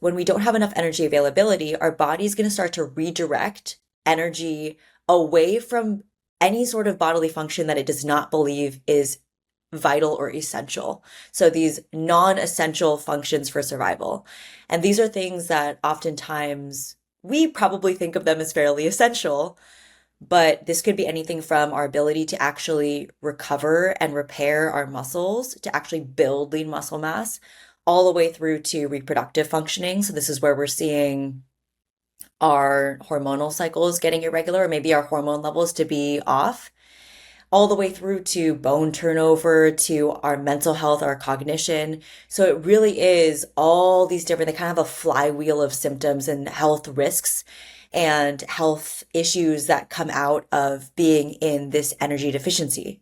when we don't have enough energy availability, our body's going to start to redirect energy away from any sort of bodily function that it does not believe is vital or essential. So these non-essential functions for survival. And these are things that oftentimes we probably think of them as fairly essential, but this could be anything from our ability to actually recover and repair our muscles, to actually build lean muscle mass, all the way through to reproductive functioning. So this is where we're seeing our hormonal cycles getting irregular, or maybe our hormone levels to be off, all the way through to bone turnover, to our mental health, our cognition. So it really is all these different, they kind of have a flywheel of symptoms and health risks and health issues that come out of being in this energy deficiency.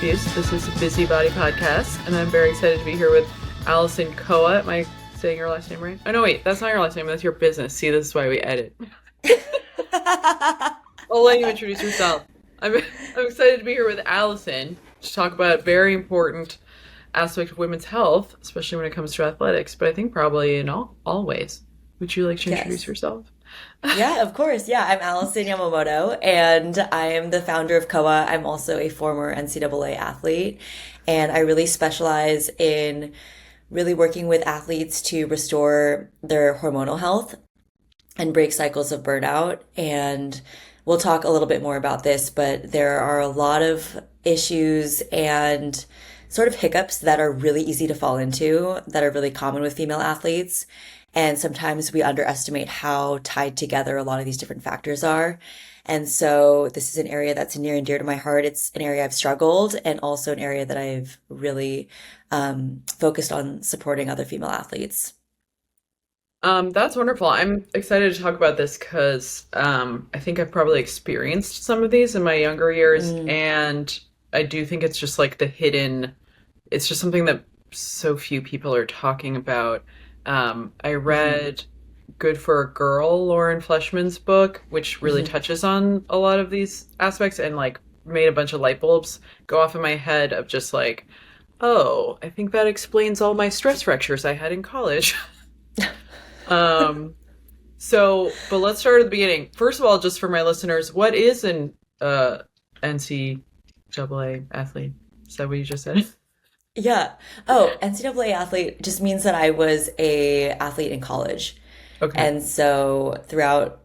This is a Busybody Podcast, and I'm very excited to be here with Allison Koa. Am I saying your last name right? Oh, no, wait, that's not your last name. That's your business. See, this is why we edit. I'll let you introduce yourself. I'm excited to be here with Allison to talk about a very important aspect of women's health, especially when it comes to athletics, but I think probably in all ways. Would you like to introduce yourself? Yeah, of course. Yeah, I'm Allison Yamamoto, and I am the founder of Koa. I'm also a former NCAA athlete, and I really specialize in really working with athletes to restore their hormonal health and break cycles of burnout. And we'll talk a little bit more about this, but there are a lot of issues and sort of hiccups that are really easy to fall into, that are really common with female athletes. And sometimes we underestimate how tied together a lot of these different factors are. And so this is an area that's near and dear to my heart. It's an area I've struggled, and also an area that I've really focused on supporting other female athletes. That's wonderful. I'm excited to talk about this because I think I've probably experienced some of these in my younger years, and I do think it's just like it's just something that so few people are talking about. I read Good for a Girl, Lauren Fleshman's book, which really touches on a lot of these aspects, and like made a bunch of light bulbs go off in my head of just like, oh, I think that explains all my stress fractures I had in college. But let's start at the beginning. First of all, just for my listeners, what is an NCAA athlete? Is that what you just said? Yeah. Oh, NCAA athlete just means that I was a athlete in college. Okay. And so throughout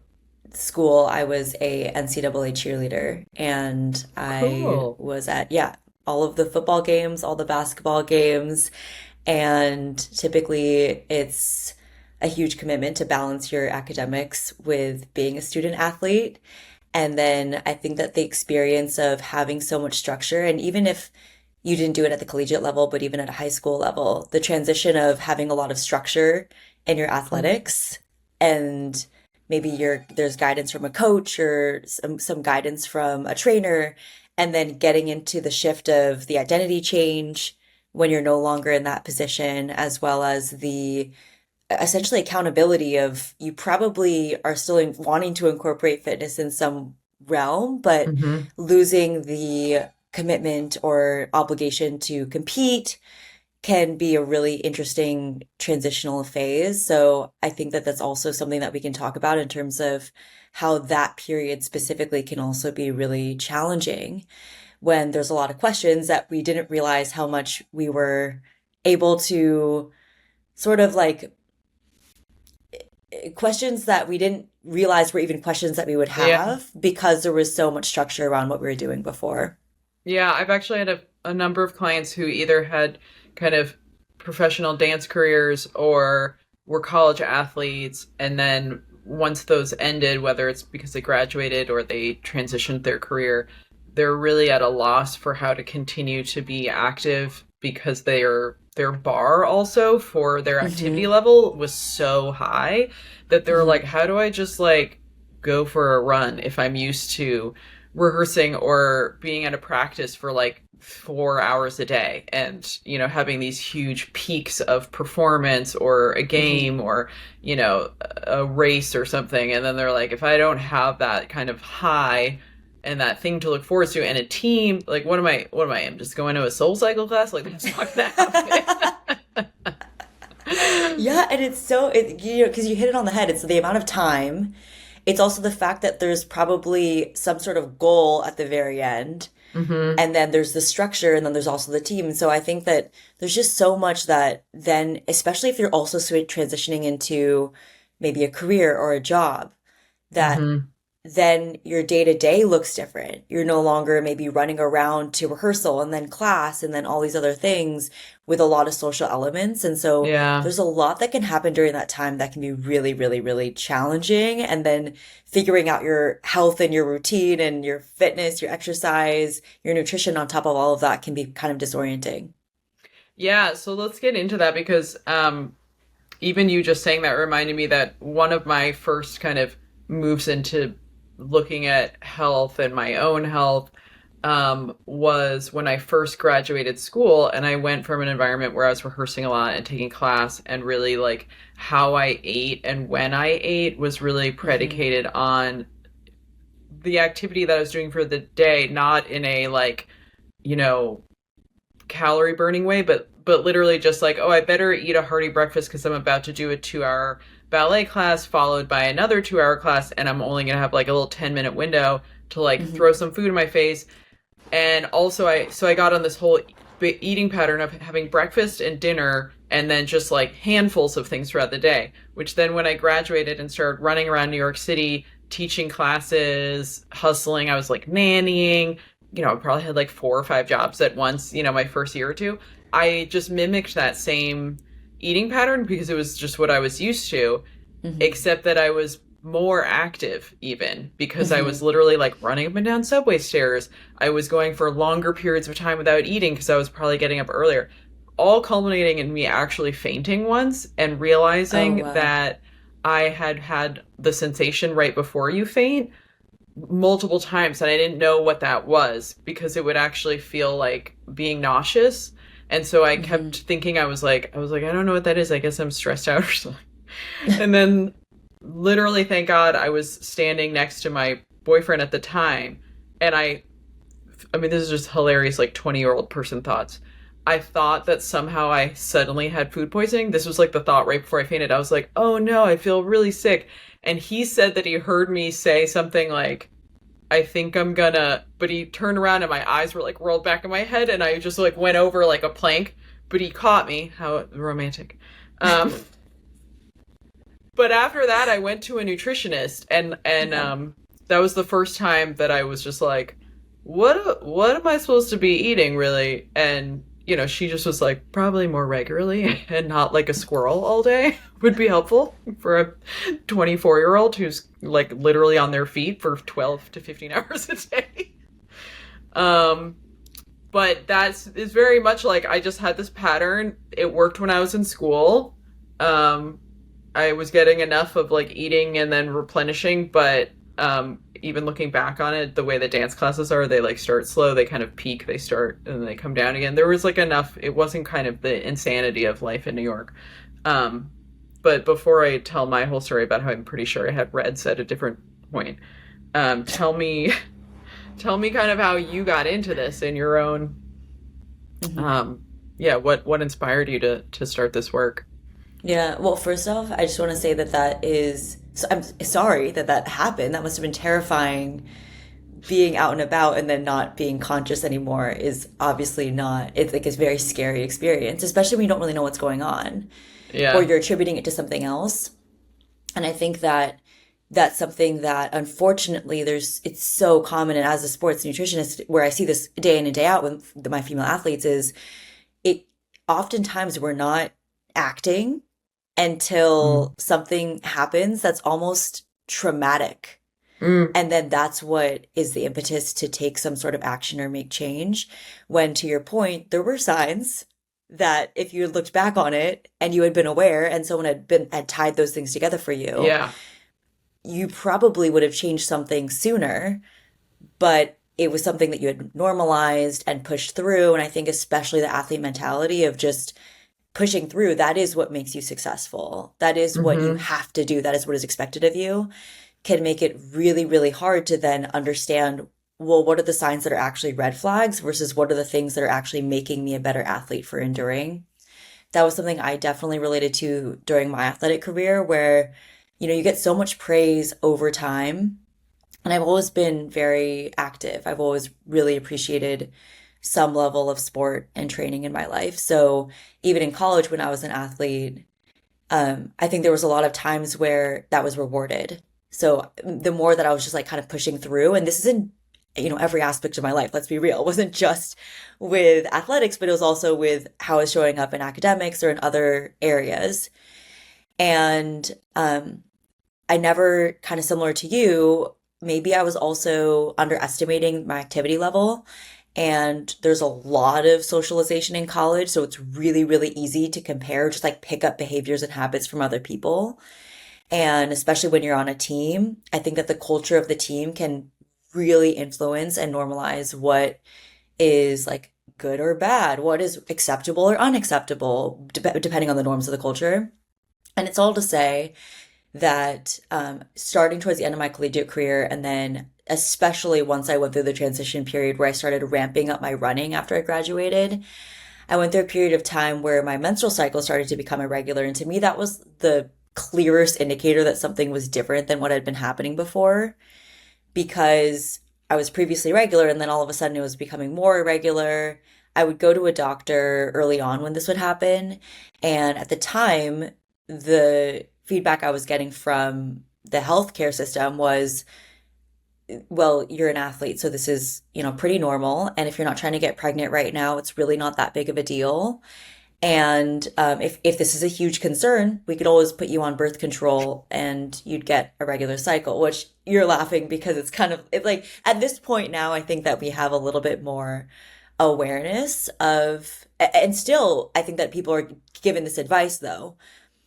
school, I was a NCAA cheerleader, and I Cool. was at, all of the football games, all the basketball games. And typically it's a huge commitment to balance your academics with being a student athlete. And then I think that the experience of having so much structure, and even if you didn't do it at the collegiate level, but even at a high school level, the transition of having a lot of structure in your athletics, and maybe there's guidance from a coach or some guidance from a trainer, and then getting into the shift of the identity change when you're no longer in that position, as well as the essentially accountability of, you probably are still wanting to incorporate fitness in some realm, but losing the commitment or obligation to compete can be a really interesting transitional phase. So I think that that's also something that we can talk about in terms of how that period specifically can also be really challenging, when there's a lot of questions that we didn't realize how much we were able to sort of like, questions that we didn't realize were even questions that we would have, because there was so much structure around what we were doing before. Yeah, I've actually had a number of clients who either had kind of professional dance careers or were college athletes, and then once those ended, whether it's because they graduated or they transitioned their career, they're really at a loss for how to continue to be active, because their bar also for their activity level was so high that they're like, how do I just like go for a run if I'm used to rehearsing or being at a practice for like 4 hours a day and, having these huge peaks of performance or a Hmm. game or, a race or something. And then they're like, if I don't have that kind of high and that thing to look forward to and a team, like I'm just going to a soul cycle class? Like that's not gonna happen. Yeah, and it's so because you hit it on the head. It's the amount of time. It's also the fact that there's probably some sort of goal at the very end, Hmm. and then there's the structure, and then there's also the team. So I think that there's just so much that then, especially if you're also transitioning into maybe a career or a job, that Hmm. then your day to day looks different. You're no longer maybe running around to rehearsal and then class and then all these other things with a lot of social elements. And so Yeah. there's a lot that can happen during that time that can be really, really, really challenging. And then figuring out your health and your routine and your fitness, your exercise, your nutrition on top of all of that can be kind of disorienting. Yeah, so let's get into that because even you just saying that reminded me that one of my first kind of moves into looking at health and my own health was when I first graduated school and I went from an environment where I was rehearsing a lot and taking class and really like how I ate and when I ate was really Hmm. predicated on the activity that I was doing for the day, not in a like, you know, calorie burning way, but literally just like, oh, I better eat a hearty breakfast because I'm about to do a 2 hour ballet class followed by another 2 hour class, and I'm only gonna have like a little 10-minute window to like throw Hmm. some food in my face. And also, I got on this whole eating pattern of having breakfast and dinner and then just like handfuls of things throughout the day, which then when I graduated and started running around New York City teaching classes, hustling, I was like nannying, I probably had like 4 or 5 jobs at once, my first year or two. I just mimicked that same eating pattern because it was just what I was used to, Hmm. except that I was more active even because I was Hmm. literally like running up and down subway stairs. I was going for longer periods of time without eating because I was probably getting up earlier. All culminating in me actually fainting once and Oh, realizing wow. that I had had the sensation right before you faint multiple times and I didn't know what that was because it would actually feel like being nauseous. And so I Hmm. kept thinking I was like, I don't know what that is. I guess I'm stressed out or something. And then literally, thank God, I was standing next to my boyfriend at the time. And I mean, this is just hilarious, like 20-year-old person thoughts. I thought that somehow I suddenly had food poisoning. This was like the thought right before I fainted. I was like, oh no, I feel really sick. And he said that he heard me say something like, I think I'm gonna, but he turned around and my eyes were like rolled back in my head and I just like went over like a plank, but he caught me. How romantic. Um, but after that I went to a nutritionist and Okay. that was the first time that I was just like what am I supposed to be eating really? And she just was like probably more regularly and not like a squirrel all day would be helpful for a 24-year-old who's like literally on their feet for 12 to 15 hours a day. um but that's is very much like I just had this pattern. It worked when I was in school. um I was getting enough of like eating and then replenishing, but even looking back on it, the way the dance classes are, they like start slow, they kind of peak, they start and then they come down again. There was like enough, it wasn't kind of the insanity of life in New York. Um, but before I tell my whole story about how I'm pretty sure I had Reds at a different point, tell me tell me kind of how you got into this in your own Hmm. um yeah, what inspired you to start this work? Yeah, well, first off, I just want to say that that is, so I'm sorry that that happened. That must have been terrifying. Being out and about and then not being conscious anymore is obviously not, it's like a very scary experience, especially when you don't really know what's going on or Yeah. you're attributing it to something else. And I think that that's something that unfortunately it's so common. And as a sports nutritionist, where I see this day in and day out with my female athletes is it oftentimes we're not acting Mm. until something happens that's almost traumatic. Mm. And then that's what is the impetus to take some sort of action or make change. When, to your point, there were signs that if you had looked back on it and you had been aware and someone had tied those things together for you, Yeah. you probably would have changed something sooner. but it was something that you had normalized and pushed through. And I think especially the athlete mentality of just pushing through, that is what makes you successful. That is what you Hmm. have to do. That is what is expected of you. Can make it really, really hard to then understand, well, what are the signs that are actually red flags versus what are the things that are actually making me a better athlete for enduring. That was something I definitely related to during my athletic career where, you get so much praise over time. And I've always been very active. I've always really appreciated some level of sport and training in my life. So even in college, when I was an athlete, I think there was a lot of times where that was rewarded. So the more that I was just like kind of pushing through, and this is in, every aspect of my life, let's be real. It wasn't just with athletics, but it was also with how I was showing up in academics or in other areas. And I never, kind of similar to you, maybe I was also underestimating my activity level. And there's a lot of socialization in college, so it's really, really easy to compare, just like pick up behaviors and habits from other people. And especially when you're on a team, I think that the culture of the team can really influence and normalize what is like good or bad, what is acceptable or unacceptable, depending on the norms of the culture. And it's all to say that starting towards the end of my collegiate career, and then especially once I went through the transition period where I started ramping up my running after I graduated, I went through a period of time where my menstrual cycle started to become irregular. And to me, that was the clearest indicator that something was different than what had been happening before because I was previously regular and then all of a sudden it was becoming more irregular. I would go to a doctor early on when this would happen. And at the time, the feedback I was getting from the healthcare system was, well, you're an athlete, so this is, pretty normal. And if you're not trying to get pregnant right now, it's really not that big of a deal. And if this is a huge concern, we could always put you on birth control and you'd get a regular cycle, which you're laughing because it's like at this point now, I think that we have a little bit more awareness of, and still, I think that people are given this advice though,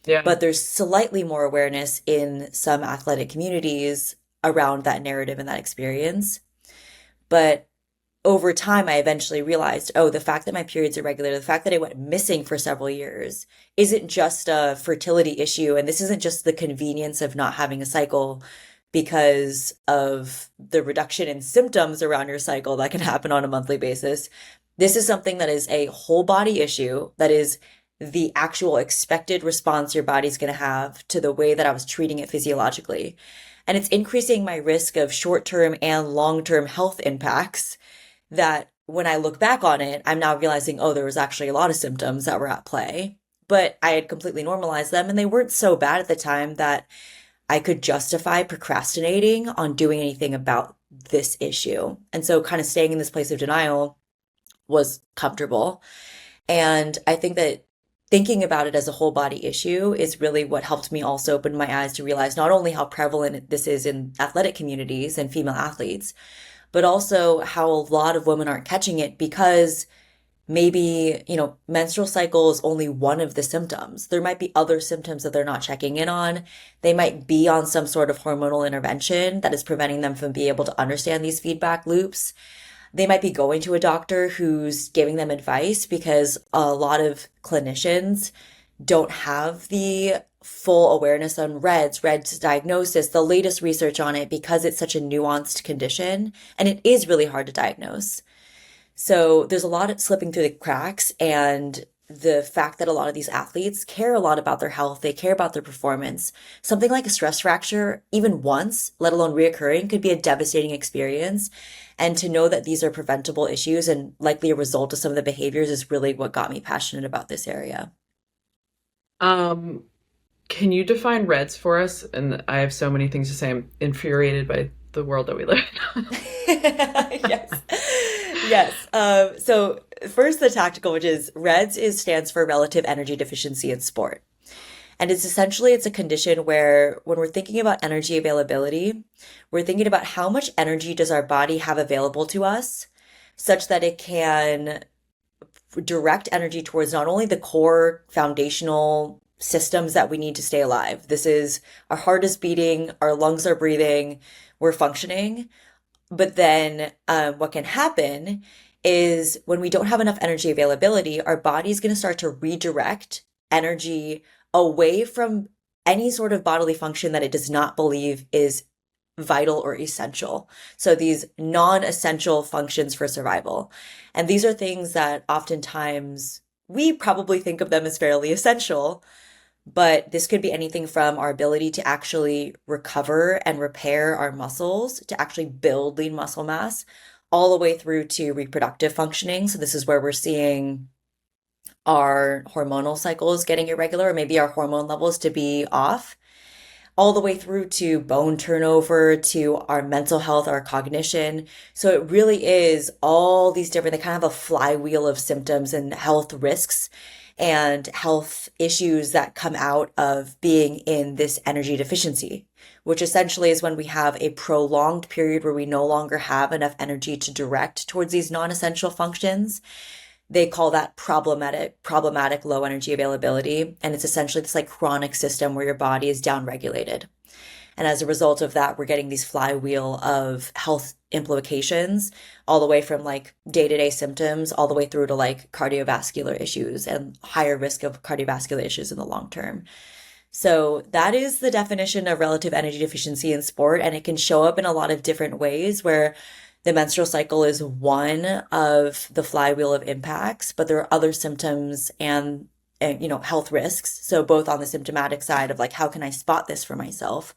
Yeah. but there's slightly more awareness in some athletic communities around that narrative and that experience. But over time, I eventually realized, oh, the fact that my period's irregular, the fact that I went missing for several years isn't just a fertility issue. And this isn't just the convenience of not having a cycle because of the reduction in symptoms around your cycle that can happen on a monthly basis. This is something that is a whole body issue that is the actual expected response your body's going to have to the way that I was treating it physiologically. And it's increasing my risk of short term and long term health impacts that when I look back on it, I'm now realizing, oh, there was actually a lot of symptoms that were at play. But I had completely normalized them and they weren't so bad at the time that I could justify procrastinating on doing anything about this issue. And so, kind of staying in this place of denial was comfortable. And I think that thinking about it as a whole body issue is really what helped me also open my eyes to realize not only how prevalent this is in athletic communities and female athletes, but also how a lot of women aren't catching it because maybe, menstrual cycle is only one of the symptoms. There might be other symptoms that they're not checking in on. They might be on some sort of hormonal intervention that is preventing them from being able to understand these feedback loops. They might be going to a doctor who's giving them advice because a lot of clinicians don't have the full awareness on REDS diagnosis, the latest research on it, because it's such a nuanced condition and it is really hard to diagnose. So there's a lot of slipping through the cracks, and the fact that a lot of these athletes care a lot about their health, they care about their performance. Something like a stress fracture, even once, let alone reoccurring, could be a devastating experience. And to know that these are preventable issues and likely a result of some of the behaviors is really what got me passionate about this area. Um, can you define reds for us? And I have so many things to say. I'm infuriated by the world that we live Yes. Yes. So first, the tactical, which is REDS, is stands for relative energy deficiency in sport. And it's a condition where when we're thinking about energy availability, we're thinking about how much energy does our body have available to us such that it can direct energy towards not only the core foundational systems that we need to stay alive. This is our heart is beating, our lungs are breathing, we're functioning, But then what can happen is when we don't have enough energy availability, our body's going to start to redirect energy away from any sort of bodily function that it does not believe is vital or essential. So these non-essential functions for survival. And these are things that oftentimes we probably think of them as fairly essential, but this could be anything from our ability to actually recover and repair our muscles, to actually build lean muscle mass, all the way through to reproductive functioning. So this is where we're seeing our hormonal cycles getting irregular, or maybe our hormone levels to be off, all the way through to bone turnover, to our mental health, our cognition. So it really is all these different, they kind of have a flywheel of symptoms and health risks and health issues that come out of being in this energy deficiency, which essentially is when we have a prolonged period where we no longer have enough energy to direct towards these non-essential functions. They call that problematic low energy availability. And it's essentially this like chronic system where your body is downregulated. And as a result of that, we're getting these flywheel of health implications all the way from like day-to-day symptoms all the way through to like cardiovascular issues and higher risk of cardiovascular issues in the long term. So that is the definition of relative energy deficiency in sport, and it can show up in a lot of different ways where the menstrual cycle is one of the flywheel of impacts, but there are other symptoms and health risks. So both on the symptomatic side of like, how can I spot this for myself,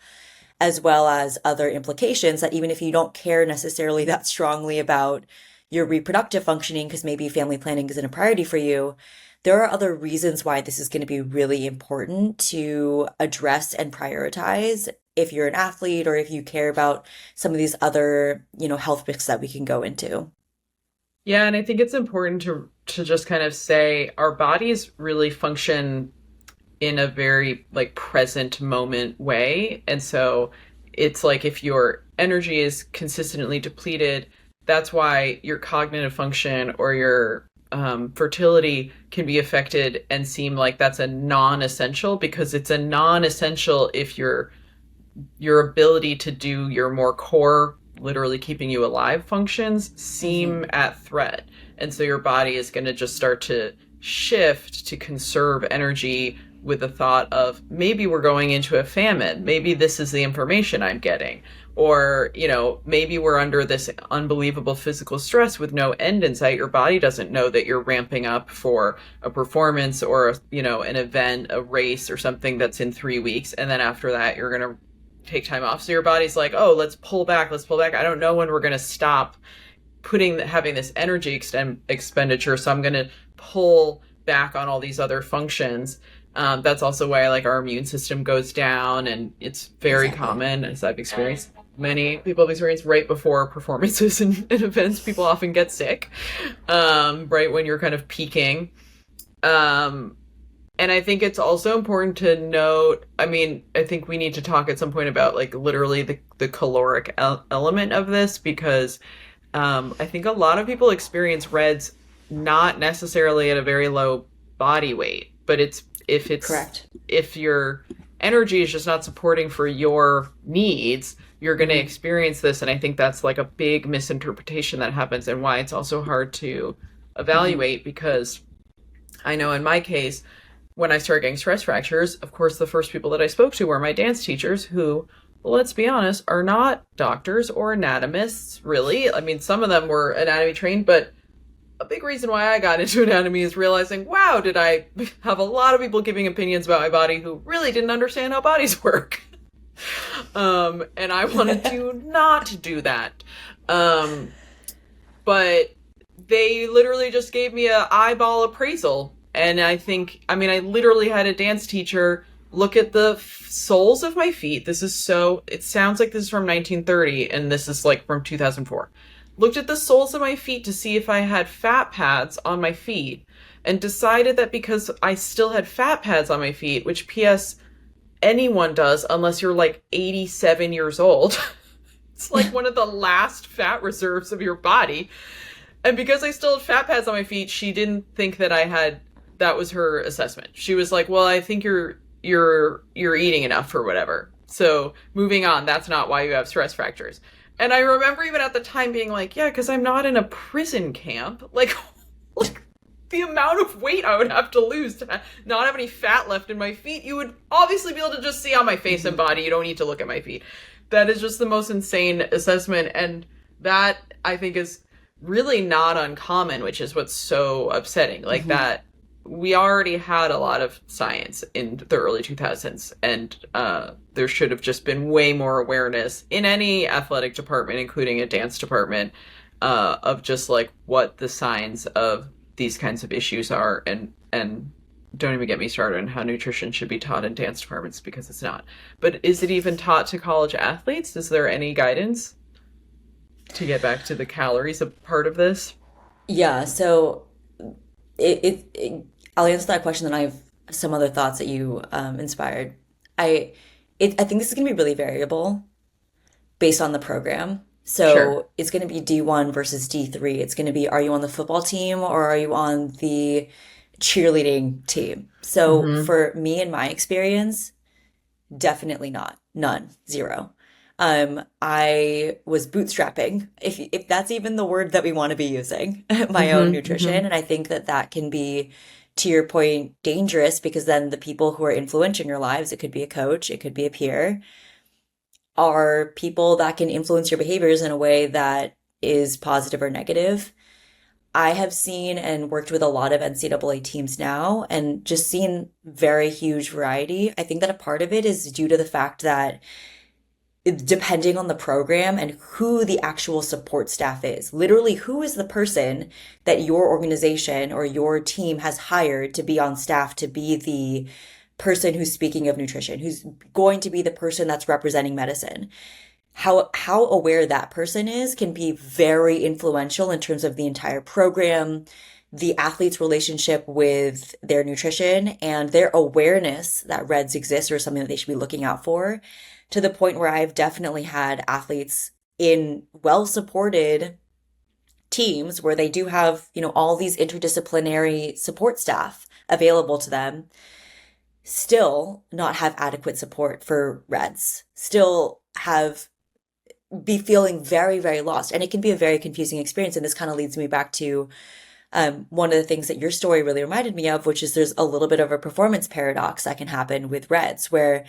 as well as other implications that even if you don't care necessarily that strongly about your reproductive functioning, because maybe family planning isn't a priority for you, there are other reasons why this is going to be really important to address and prioritize if you're an athlete or if you care about some of these other, health risks that we can go into. Yeah, and I think it's important to just kind of say our bodies really function in a very like present moment way. And so it's like if your energy is consistently depleted, that's why your cognitive function or your fertility can be affected and seem like that's a non-essential, because it's a non-essential if your ability to do your more core, literally keeping you alive functions seem Hmm. at threat. And so your body is going to just start to shift to conserve energy with the thought of maybe we're going into a famine. Maybe this is the information I'm getting. Or, maybe we're under this unbelievable physical stress with no end in sight. Your body doesn't know that you're ramping up for a performance or, an event, a race or something that's in 3 weeks. And then after that, you're going to take time off. So your body's like, oh, let's pull back. Let's pull back. I don't know when we're going to stop having this energy expenditure. So I'm going to pull back on all these other functions. That's also why like our immune system goes down, and it's very Exactly. common, as I've experienced. Many people have experienced right before performances and events. People often get sick, right when you're kind of peaking. Um, and I think it's also important to note, I mean, I think we need to talk at some point about like literally the caloric element of this, because I think a lot of people experience REDS not necessarily at a very low body weight, but Correct. if your energy is just not supporting for your needs, you're going to Hmm. experience this. And I think that's like a big misinterpretation that happens, and why it's also hard to Hmm. evaluate, because I know in my case, when I started getting stress fractures, of course, the first people that I spoke to were my dance teachers who, well, let's be honest, are not doctors or anatomists, really. I mean, some of them were anatomy trained, but a big reason why I got into anatomy is realizing, wow, did I have a lot of people giving opinions about my body who really didn't understand how bodies work. And I wanted to not do that. Um, but they literally just gave me a eyeball appraisal. And I literally had a dance teacher look at the soles of my feet. It sounds like this is from 1930, and this is like from 2004. Looked at the soles of my feet to see if I had fat pads on my feet, and decided that because I still had fat pads on my feet, which P.S. anyone does unless you're like 87 years old, it's like one of the last fat reserves of your body. And because I still had fat pads on my feet, she didn't think that that was her assessment. She was like, "Well, I think you're eating enough or whatever." So, moving on, that's not why you have stress fractures. And I remember even at the time being like, yeah, because I'm not in a prison camp. Like the amount of weight I would have to lose to not have any fat left in my feet, you would obviously be able to just see on my face and Mhm. body. You don't need to look at my feet. That is just the most insane assessment. And that I think is really not uncommon, which is what's so upsetting. Like Mhm. that we already had a lot of science in the early 2000s, and there should have just been way more awareness in any athletic department, including a dance department, of just like what the signs of these kinds of issues are, and don't even get me started on how nutrition should be taught in dance departments because it's not. But is it even taught to college athletes? Is there any guidance to get back to the calories of part of this? Yeah, so I'll answer that question, then I have some other thoughts that you inspired. I I think this is going to be really variable based on the program. Sure. So it's going to be D1 versus D3. It's going to be, are you on the football team or are you on the cheerleading team? So Mm-hmm. for me and my experience, definitely not. None. Zero. I was bootstrapping, if that's even the word that we want to be using, my own Mm-hmm. Mm-hmm. nutrition. And I think that that can be, to your point, dangerous because then the people who are influencing your lives, it could be a coach, it could be a peer, are people that can influence your behaviors in a way that is positive or negative. I have seen and worked with a lot of NCAA teams now and just seen very huge variety. I think that a part of it is due to the fact that depending on the program and who the actual support staff is. Literally, who is the person that your organization or your team has hired to be on staff to be the person who's speaking of nutrition, who's going to be the person that's representing medicine. How aware that person is can be very influential in terms of the entire program, the athlete's relationship with their nutrition, and their awareness that REDS exist or something that they should be looking out for, to the point where I've definitely had athletes in well supported teams where they do have, all these interdisciplinary support staff available to them, still not have adequate support for REDS, still have be feeling very, very lost. And it can be a very confusing experience. And this kind of leads me back to one of the things that your story really reminded me of, which is there's a little bit of a performance paradox that can happen with REDS, where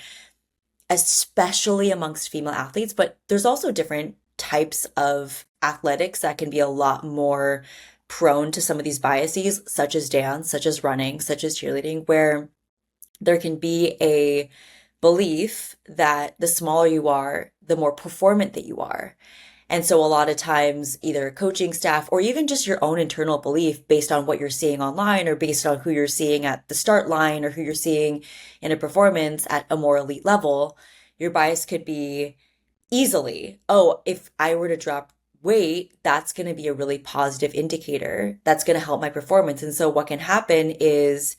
especially amongst female athletes, but there's also different types of athletics that can be a lot more prone to some of these biases, such as dance, such as running, such as cheerleading, where there can be a belief that the smaller you are, the more performant that you are. And so a lot of times, either coaching staff or even just your own internal belief based on what you're seeing online or based on who you're seeing at the start line or who you're seeing in a performance at a more elite level, your bias could be easily, oh, if I were to drop weight, that's going to be a really positive indicator. That's going to help my performance. And so what can happen is,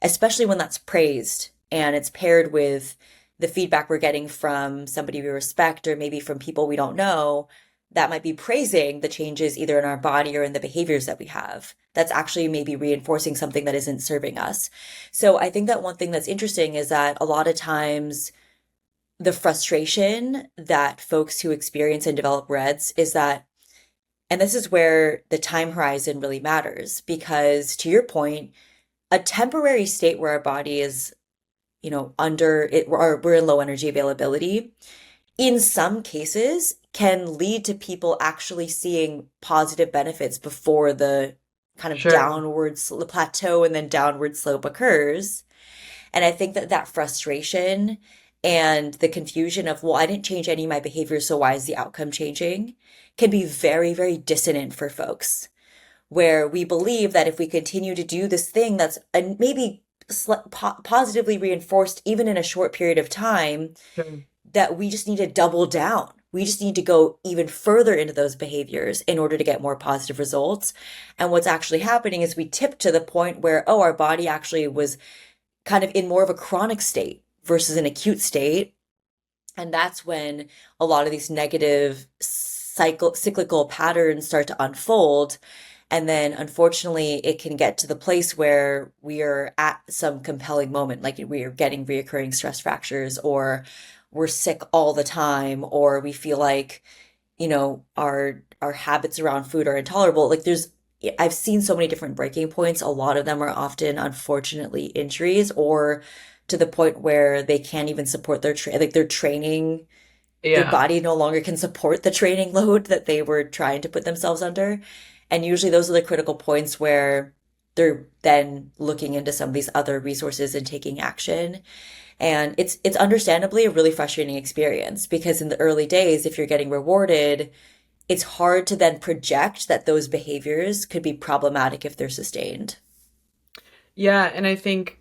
especially when that's praised and it's paired with the feedback we're getting from somebody we respect or maybe from people we don't know, that might be praising the changes either in our body or in the behaviors that we have. That's actually maybe reinforcing something that isn't serving us. So I think that one thing that's interesting is that a lot of times the frustration that folks who experience and develop REDS is that, and this is where the time horizon really matters, because to your point, a temporary state where our body is, under it, or we're in low energy availability, in some cases can lead to people actually seeing positive benefits before the kind of Sure. downward plateau and then downward slope occurs. And I think that that frustration and the confusion of, well, I didn't change any of my behaviors, so why is the outcome changing, can be very, very dissonant for folks. Where we believe that if we continue to do this thing that's maybe positively reinforced even in a short period of time, Sure. that we just need to double down. We just need to go even further into those behaviors in order to get more positive results. And what's actually happening is we tip to the point where, oh, our body actually was kind of in more of a chronic state versus an acute state. And that's when a lot of these negative cyclical patterns start to unfold. And then unfortunately, it can get to the place where we are at some compelling moment, like we are getting reoccurring stress fractures, or we're sick all the time, or we feel like our habits around food are intolerable. Like I've seen so many different breaking points. A lot of them are often, unfortunately, injuries or to the point where they can't even support like their training, their Yeah. body no longer can support the training load that they were trying to put themselves under. And usually those are the critical points where they're then looking into some of these other resources and taking action. And it's understandably a really frustrating experience because in the early days, if you're getting rewarded, it's hard to then project that those behaviors could be problematic if they're sustained. Yeah, and I think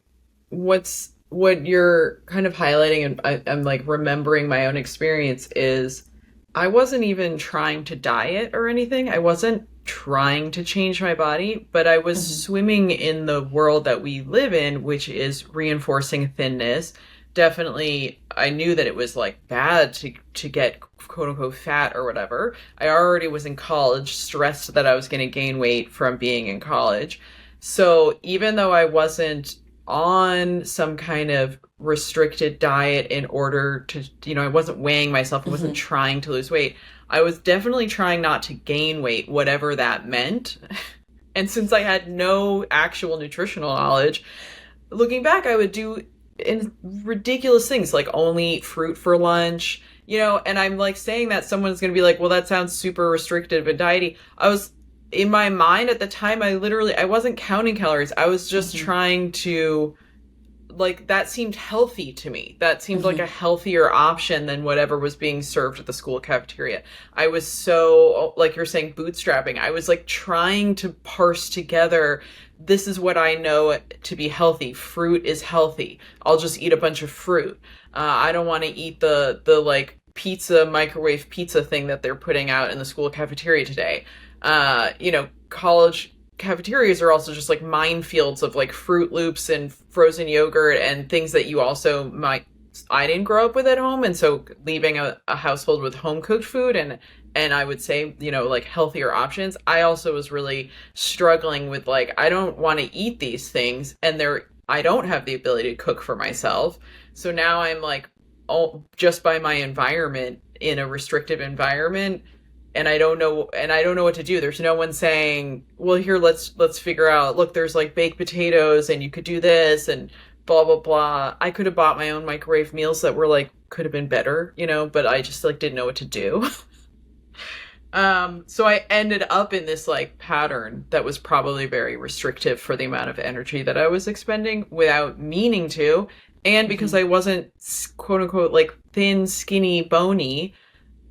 what you're kind of highlighting, and I'm like remembering my own experience, is I wasn't even trying to diet or anything. I wasn't trying to change my body, but I was Hmm. swimming in the world that we live in, which is reinforcing thinness. Definitely, I knew that it was like bad to get quote unquote fat or whatever. I already was in college, stressed that I was going to gain weight from being in college. So even though I wasn't on some kind of restricted diet in order to, I wasn't weighing myself, I wasn't Hmm. trying to lose weight. I was definitely trying not to gain weight, whatever that meant. And since I had no actual nutritional knowledge, looking back, I would do in ridiculous things like only eat fruit for lunch, and I'm like saying that someone's going to be like, well, that sounds super restrictive and diety. I was in my mind at the time, I wasn't counting calories. I was just Hmm. trying to like that seemed healthy to me. That seemed like a Hmm. healthier option than whatever was being served at the school cafeteria. I was so, like you're saying, bootstrapping. I was like trying to parse together this is what I know to be healthy. Fruit is healthy. I'll just eat a bunch of fruit. I don't want to eat the like pizza microwave pizza thing that they're putting out in the school cafeteria today. College cafeterias are also just like minefields of like Fruit Loops and frozen yogurt and things that you also might. I didn't grow up with at home, and so leaving a household with home cooked food and I would say like healthier options. I also was really struggling with like I don't want to eat these things, and I don't have the ability to cook for myself. So now I'm like, oh, just by my environment in a restrictive environment, and I don't know what to do. There's no one saying, "Well, here let's figure out. Look, there's like baked potatoes and you could do this and blah blah blah." I could have bought my own microwave meals that were like could have been better, but I just like didn't know what to do. So I ended up in this like pattern that was probably very restrictive for the amount of energy that I was expending without meaning to. And because Hmm. I wasn't quote unquote like thin, skinny, bony,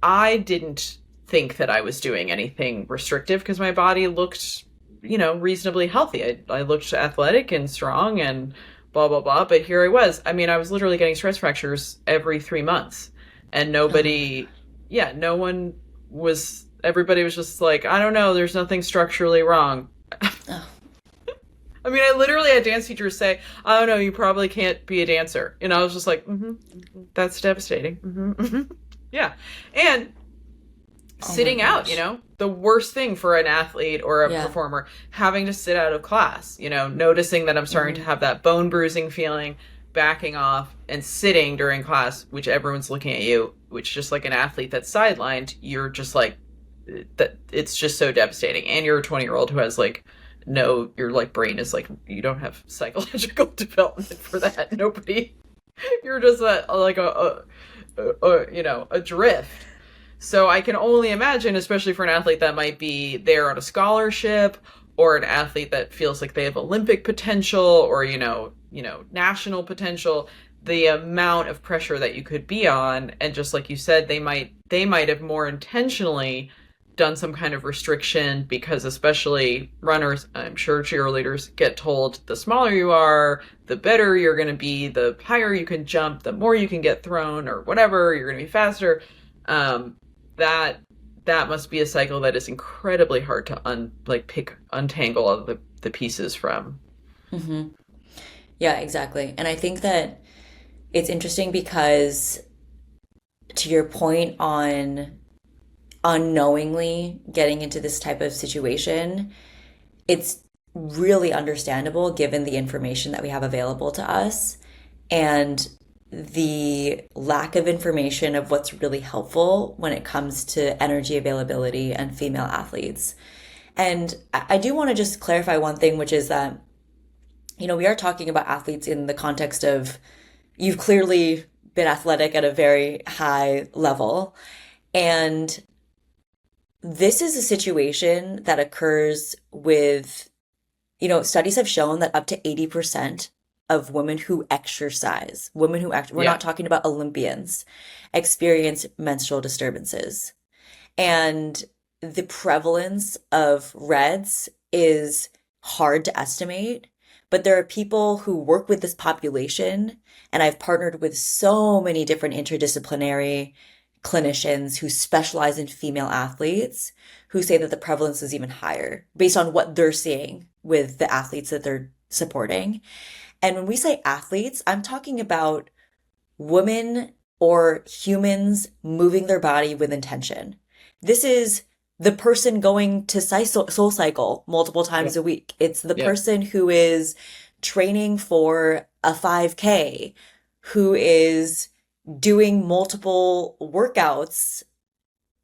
I didn't think that I was doing anything restrictive because my body looked, reasonably healthy. I looked athletic and strong and blah, blah, blah. But here I was. I mean, I was literally getting stress fractures every 3 months. And Oh my God. nobody, yeah, no one everybody was just like, I don't know, there's nothing structurally wrong. Oh. I mean, I literally had dance teachers say, I don't know, you probably can't be a dancer. And I was just like, that's devastating. Yeah. And Oh my sitting out, gosh. the worst thing for an athlete or a Yeah. performer, having to sit out of class, noticing that I'm starting to Hmm. have that bone bruising feeling, backing off and sitting during class, which everyone's looking at you, which just like an athlete that's sidelined, you're just like, that it's just so devastating. And you're a 20-year-old who has like, no, your like brain is like, you don't have psychological development for that. Nobody, you're just a drift. So I can only imagine, especially for an athlete that might be there on a scholarship, or an athlete that feels like they have Olympic potential, or national potential, the amount of pressure that you could be on. And just like you said, they might have more intentionally done some kind of restriction, because especially runners, I'm sure cheerleaders, get told the smaller you are, the better you're going to be, the higher you can jump, the more you can get thrown, or whatever, you're going to be faster. um, that that must be a cycle that is incredibly hard to untangle all the pieces from. Hmm. Yeah, exactly. And I think that it's interesting because to your point on unknowingly getting into this type of situation, it's really understandable given the information that we have available to us. And the lack of information of what's really helpful when it comes to energy availability and female athletes. And I do want to just clarify one thing, which is that, we are talking about athletes in the context of you've clearly been athletic at a very high level. And this is a situation that occurs with, studies have shown that up to 80% of women who exercise, women who act, we're Yeah. not talking about Olympians, experience menstrual disturbances. And the prevalence of REDs is hard to estimate, but there are people who work with this population, and I've partnered with so many different interdisciplinary clinicians who specialize in female athletes who say that the prevalence is even higher based on what they're seeing with the athletes that they're supporting. And when we say athletes, I'm talking about women or humans moving their body with intention. This is the person going to Soul Cycle multiple times Yep. a week. It's the Yep. person who is training for a 5K, who is doing multiple workouts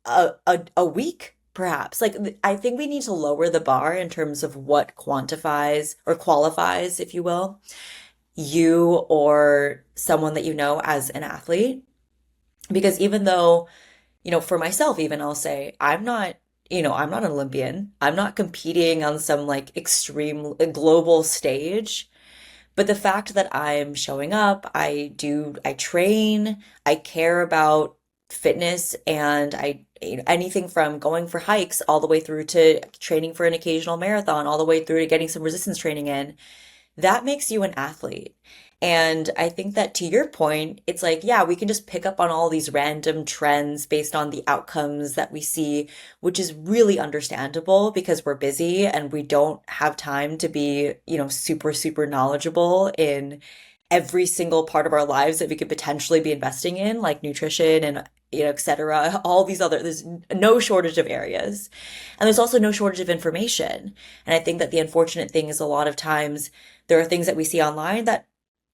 a week, perhaps. Like, I think we need to lower the bar in terms of what quantifies or qualifies, if you will, you or someone that you know as an athlete. Because even though, for myself, even I'll say, I'm not an Olympian. I'm not competing on some like extreme global stage. But the fact that I'm showing up, I train, I care about fitness, and anything from going for hikes all the way through to training for an occasional marathon, all the way through to getting some resistance training in, that makes you an athlete. And I think that to your point, it's like, yeah, we can just pick up on all these random trends based on the outcomes that we see, which is really understandable because we're busy and we don't have time to be, super, super knowledgeable in every single part of our lives that we could potentially be investing in, like nutrition and, et cetera. All these other, there's no shortage of areas. And there's also no shortage of information. And I think that the unfortunate thing is a lot of times there are things that we see online that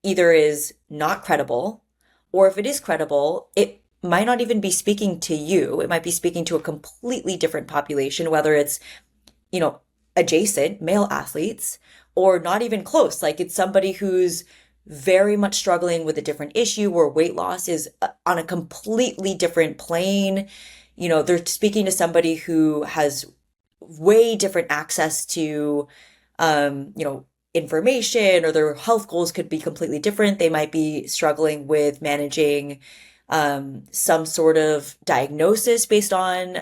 either is not credible, or if it is credible, it might not even be speaking to you. It might be speaking to a completely different population, whether it's, you know, adjacent male athletes or not even close. Like it's somebody who's very much struggling with a different issue or weight loss is on a completely different plane. They're speaking to somebody who has way different access to, information, or their health goals could be completely different. They might be struggling with managing some sort of diagnosis based on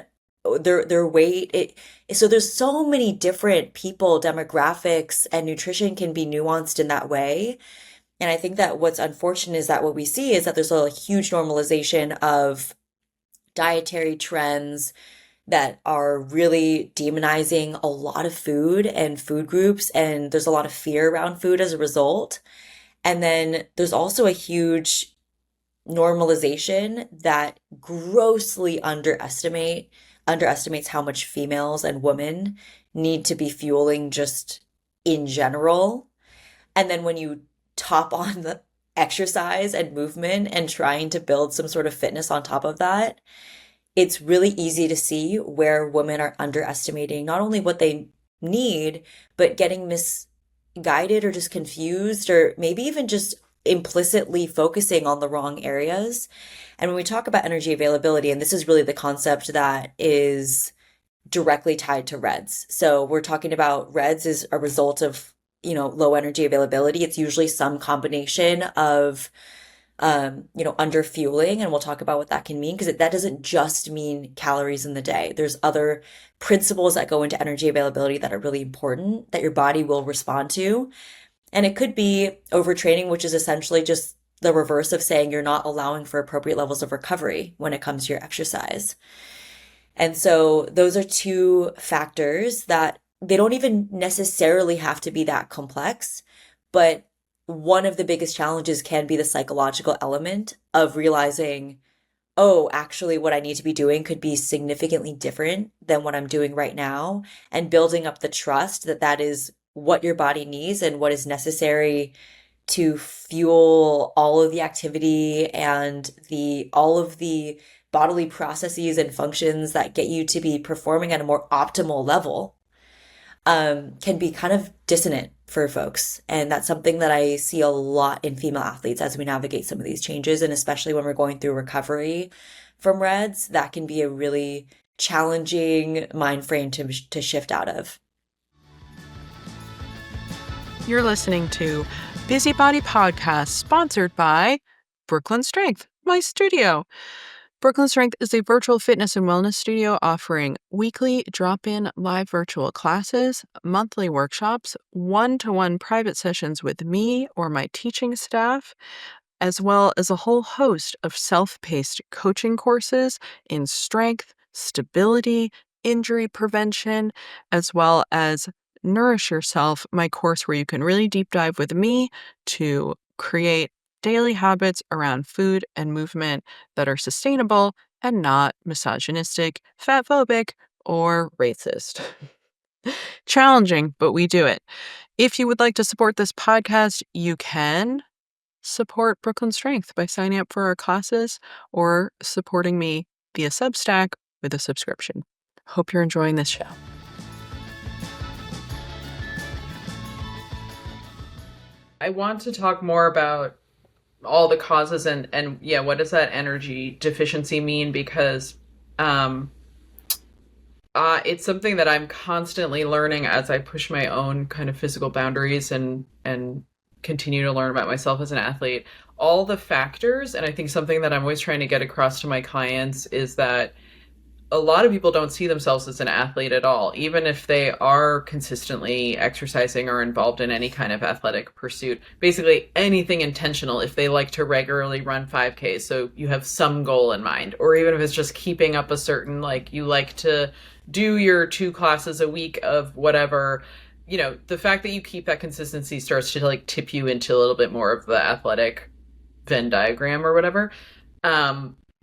their weight. So there's so many different people, demographics, and nutrition can be nuanced in that way. And I think that what's unfortunate is that what we see is that there's a huge normalization of dietary trends that are really demonizing a lot of food and food groups, and there's a lot of fear around food as a result. And then there's also a huge normalization that grossly underestimates how much females and women need to be fueling just in general. And then when you top on the exercise and movement and trying to build some sort of fitness on top of that, it's really easy to see where women are underestimating not only what they need, but getting misguided or just confused, or maybe even just implicitly focusing on the wrong areas. And when we talk about energy availability, and this is really the concept that is directly tied to REDs. So we're talking about REDs is a result of, low energy availability. It's usually some combination of under fueling. And we'll talk about what that can mean because that doesn't just mean calories in the day. There's other principles that go into energy availability that are really important that your body will respond to. And it could be overtraining, which is essentially just the reverse of saying you're not allowing for appropriate levels of recovery when it comes to your exercise. And so those are two factors that they don't even necessarily have to be that complex, but one of the biggest challenges can be the psychological element of realizing, oh, actually, what I need to be doing could be significantly different than what I'm doing right now, and building up the trust that that is what your body needs and what is necessary to fuel all of the activity and the all of the bodily processes and functions that get you to be performing at a more optimal level, can be kind of dissonant for folks. And that's something that I see a lot in female athletes as we navigate some of these changes. And especially when we're going through recovery from REDS, that can be a really challenging mind frame to shift out of. You're listening to Busybody Podcast, sponsored by Brooklyn Strength, my studio. Brooklyn Strength is a virtual fitness and wellness studio offering weekly drop-in live virtual classes, monthly workshops, one-to-one private sessions with me or my teaching staff, as well as a whole host of self-paced coaching courses in strength, stability, injury prevention, as well as Nourish Yourself, my course where you can really deep dive with me to create daily habits around food and movement that are sustainable and not misogynistic, fatphobic, or racist. Challenging, but we do it. If you would like to support this podcast, you can support Brooklyn Strength by signing up for our classes or supporting me via Substack with a subscription. Hope you're enjoying this show. I want to talk more about all the causes and yeah, what does that energy deficiency mean? Because it's something that I'm constantly learning as I push my own kind of physical boundaries and continue to learn about myself as an athlete. All the factors, and I think something that I'm always trying to get across to my clients is that a lot of people don't see themselves as an athlete at all, even if they are consistently exercising or involved in any kind of athletic pursuit. Basically, anything intentional, if they like to regularly run 5Ks, so you have some goal in mind, or even if it's just keeping up a certain, like, you like to do your 2 classes a week of whatever, you know, the fact that you keep that consistency starts to like tip you into a little bit more of the athletic Venn diagram or whatever.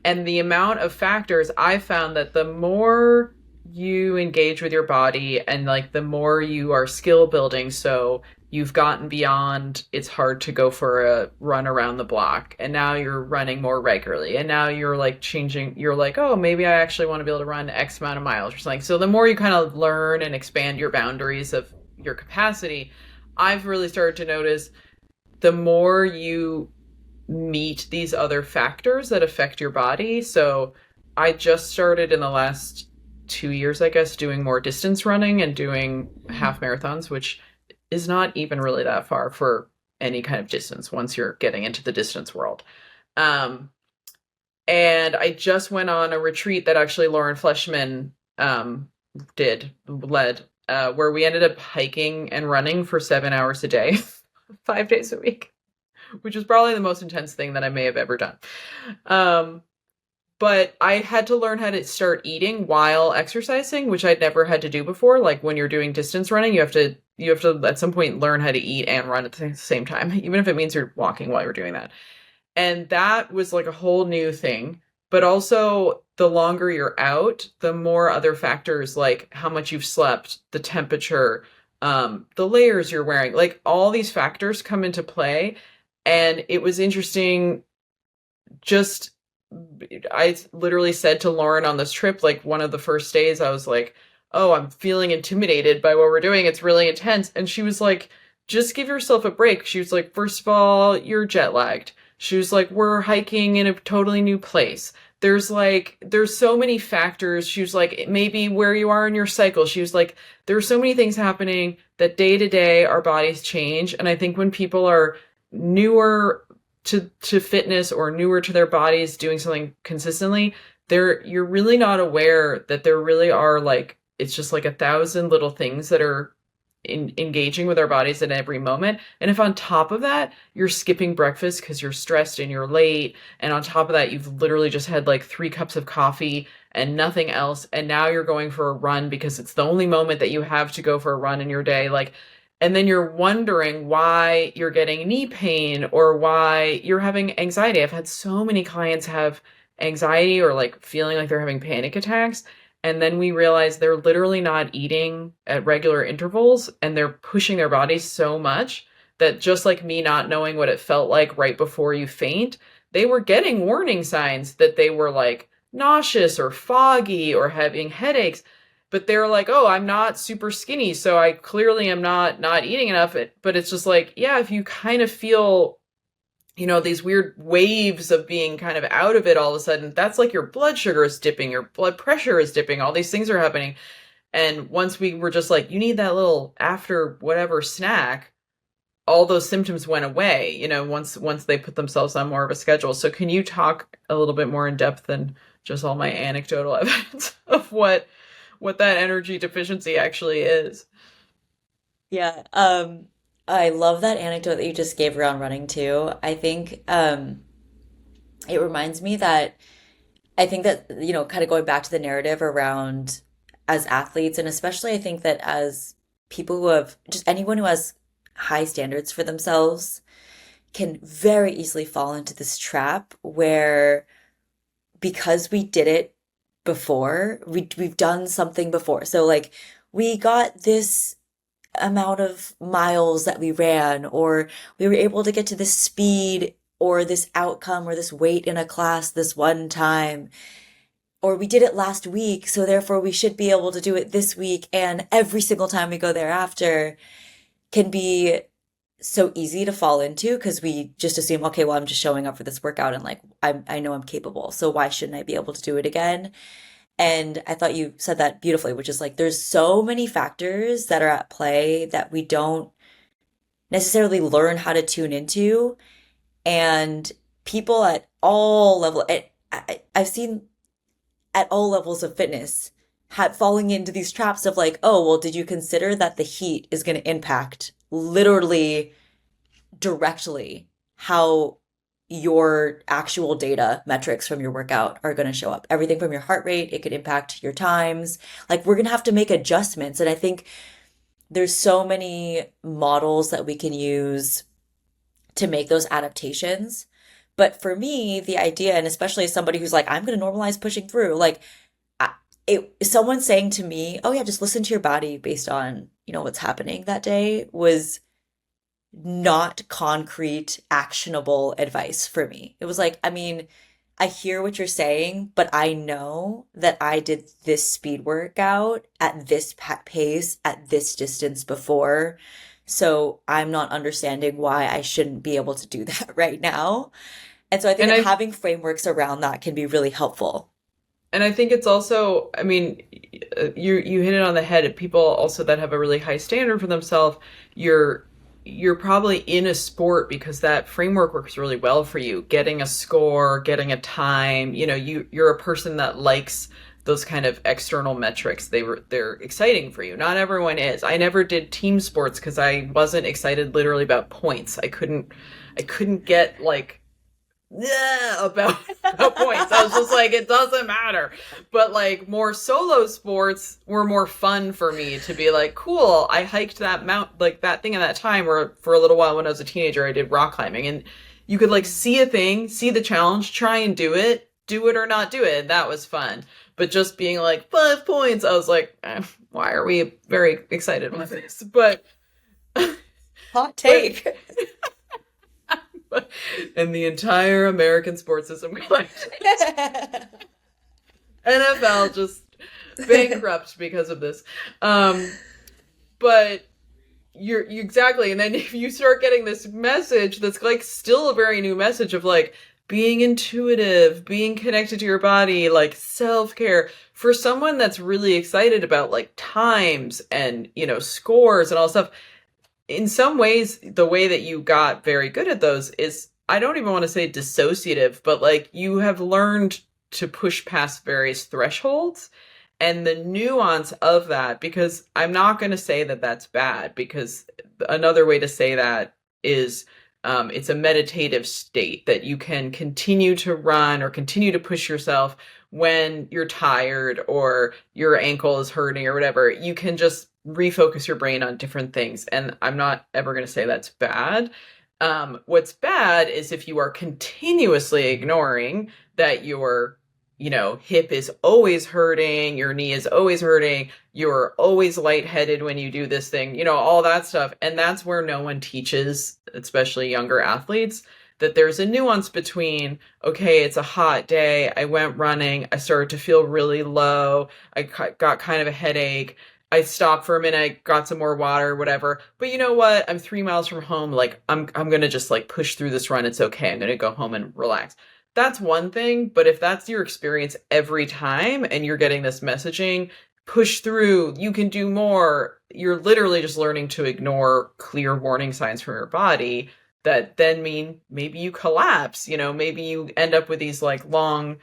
And the amount of factors, I found that the more you engage with your body and like the more you are skill building, so you've gotten beyond it's hard to go for a run around the block and now you're running more regularly and now you're like changing, you're like, oh, maybe I actually want to be able to run X amount of miles or something. So the more you kind of learn and expand your boundaries of your capacity, I've really started to notice the more you meet these other factors that affect your body. So I just started in the last 2 years, I guess, doing more distance running and doing half marathons, which is not even really that far for any kind of distance once you're getting into the distance world. And I just went on a retreat that actually Lauren Fleshman led, where we ended up hiking and running for 7 hours a day, 5 days a week, which is probably the most intense thing that I may have ever done. But I had to learn how to start eating while exercising, which I'd never had to do before. Like when you're doing distance running, you have to at some point learn how to eat and run at the same time, even if it means you're walking while you're doing that. And that was like a whole new thing. But also, the longer you're out, the more other factors like how much you've slept, the temperature, the layers you're wearing, like all these factors come into play. And it was interesting. I literally said to Lauren on this trip, like one of the first days, I was like, oh, I'm feeling intimidated by what we're doing. It's really intense. And she was like, just give yourself a break. She was like, first of all, you're jet lagged. She was like, we're hiking in a totally new place. There's so many factors. She was like, maybe where you are in your cycle. She was like, there are so many things happening that day to day our bodies change. And I think when people are newer to fitness or newer to their bodies doing something consistently, you're really not aware that there really are like, it's just like 1,000 little things that are engaging with our bodies at every moment. And if on top of that, you're skipping breakfast because you're stressed and you're late, and on top of that, you've literally just had like 3 cups of coffee and nothing else, and now you're going for a run because it's the only moment that you have to go for a run in your day, like, and then you're wondering why you're getting knee pain or why you're having anxiety. I've had so many clients have anxiety or like feeling like they're having panic attacks. And then we realize they're literally not eating at regular intervals and they're pushing their bodies so much that just like me not knowing what it felt like right before you faint, they were getting warning signs that they were like nauseous or foggy or having headaches. But they're like, oh, I'm not super skinny, so I clearly am not eating enough. But it's just like, yeah, if you kind of feel, these weird waves of being kind of out of it all of a sudden, that's like your blood sugar is dipping, your blood pressure is dipping, all these things are happening. And once we were just like, you need that little after whatever snack, all those symptoms went away, once they put themselves on more of a schedule. So can you talk a little bit more in depth than just all my anecdotal evidence of what that energy deficiency actually is? Yeah, I love that anecdote that you just gave around running too. I think it reminds me that I think that, kind of going back to the narrative around as athletes, and especially I think that as people who have just anyone who has high standards for themselves can very easily fall into this trap where because we did it before, we've done something before. So like we got this amount of miles that we ran, or we were able to get to this speed or this outcome or this weight in a class this one time, or we did it last week, so therefore we should be able to do it this week and every single time we go thereafter, can be so easy to fall into because we just assume, okay, well, I'm just showing up for this workout and like I know I'm capable, so why shouldn't I be able to do it again? And I thought you said that beautifully, which is like there's so many factors that are at play that we don't necessarily learn how to tune into. And people at all level, I've seen at all levels of fitness had falling into these traps of like, oh, well, did you consider that the heat is going to impact literally directly how your actual data metrics from your workout are going to show up? Everything from your heart rate, it could impact your times. Like we're going to have to make adjustments. And I think there's so many models that we can use to make those adaptations. But for me, the idea, and especially as somebody who's like, I'm going to normalize pushing through, like, someone saying to me, oh, yeah, just listen to your body based on, what's happening that day was not concrete, actionable advice for me. It was like, I mean, I hear what you're saying, but I know that I did this speed workout at this pace, at this distance before. So I'm not understanding why I shouldn't be able to do that right now. And so I think And that I having frameworks around that can be really helpful. and I think it's also, I mean, you hit it on the head. People also that have a really high standard for themselves, you're probably in a sport because that framework works really well for you. Getting a score, getting a time, you're a person that likes those kind of external metrics. They're exciting for you. Not everyone is. I never did team sports because I wasn't excited literally about points. I couldn't get like yeah, about points. I was just like, it doesn't matter. But like more solo sports were more fun for me to be like, cool, I hiked that like that thing at that time, or for a little while when I was a teenager, I did rock climbing. And you could like see a thing, see the challenge, try and do it or not do it. And that was fun. But just being like 5 points, I was like, why are we very excited about this? But Hot take. and the entire American sports system collapsed. NFL just bankrupt because of this. But you exactly, and then if you start getting this message that's like still a very new message of like being intuitive, being connected to your body, like self-care, for someone that's really excited about like times and scores and all stuff. In some ways, the way that you got very good at those is, I don't even want to say dissociative, but like you have learned to push past various thresholds and the nuance of that, because I'm not going to say that that's bad, because another way to say that is it's a meditative state that you can continue to run or continue to push yourself when you're tired or your ankle is hurting or whatever. You can just refocus your brain on different things. And I'm not ever going to say that's bad. What's bad is if you are continuously ignoring that you're hip is always hurting, your knee is always hurting, you're always lightheaded when you do this thing, all that stuff. And that's where no one teaches, especially younger athletes, that there's a nuance between, okay, it's a hot day, I went running, I started to feel really low, I got kind of a headache. I stopped for a minute, I got some more water, whatever. But you know what? I'm 3 miles from home. Like I'm gonna just like push through this run. It's okay. I'm gonna go home and relax. That's one thing, but if that's your experience every time and you're getting this messaging, push through, you can do more, you're literally just learning to ignore clear warning signs from your body that then mean maybe you collapse, maybe you end up with these like long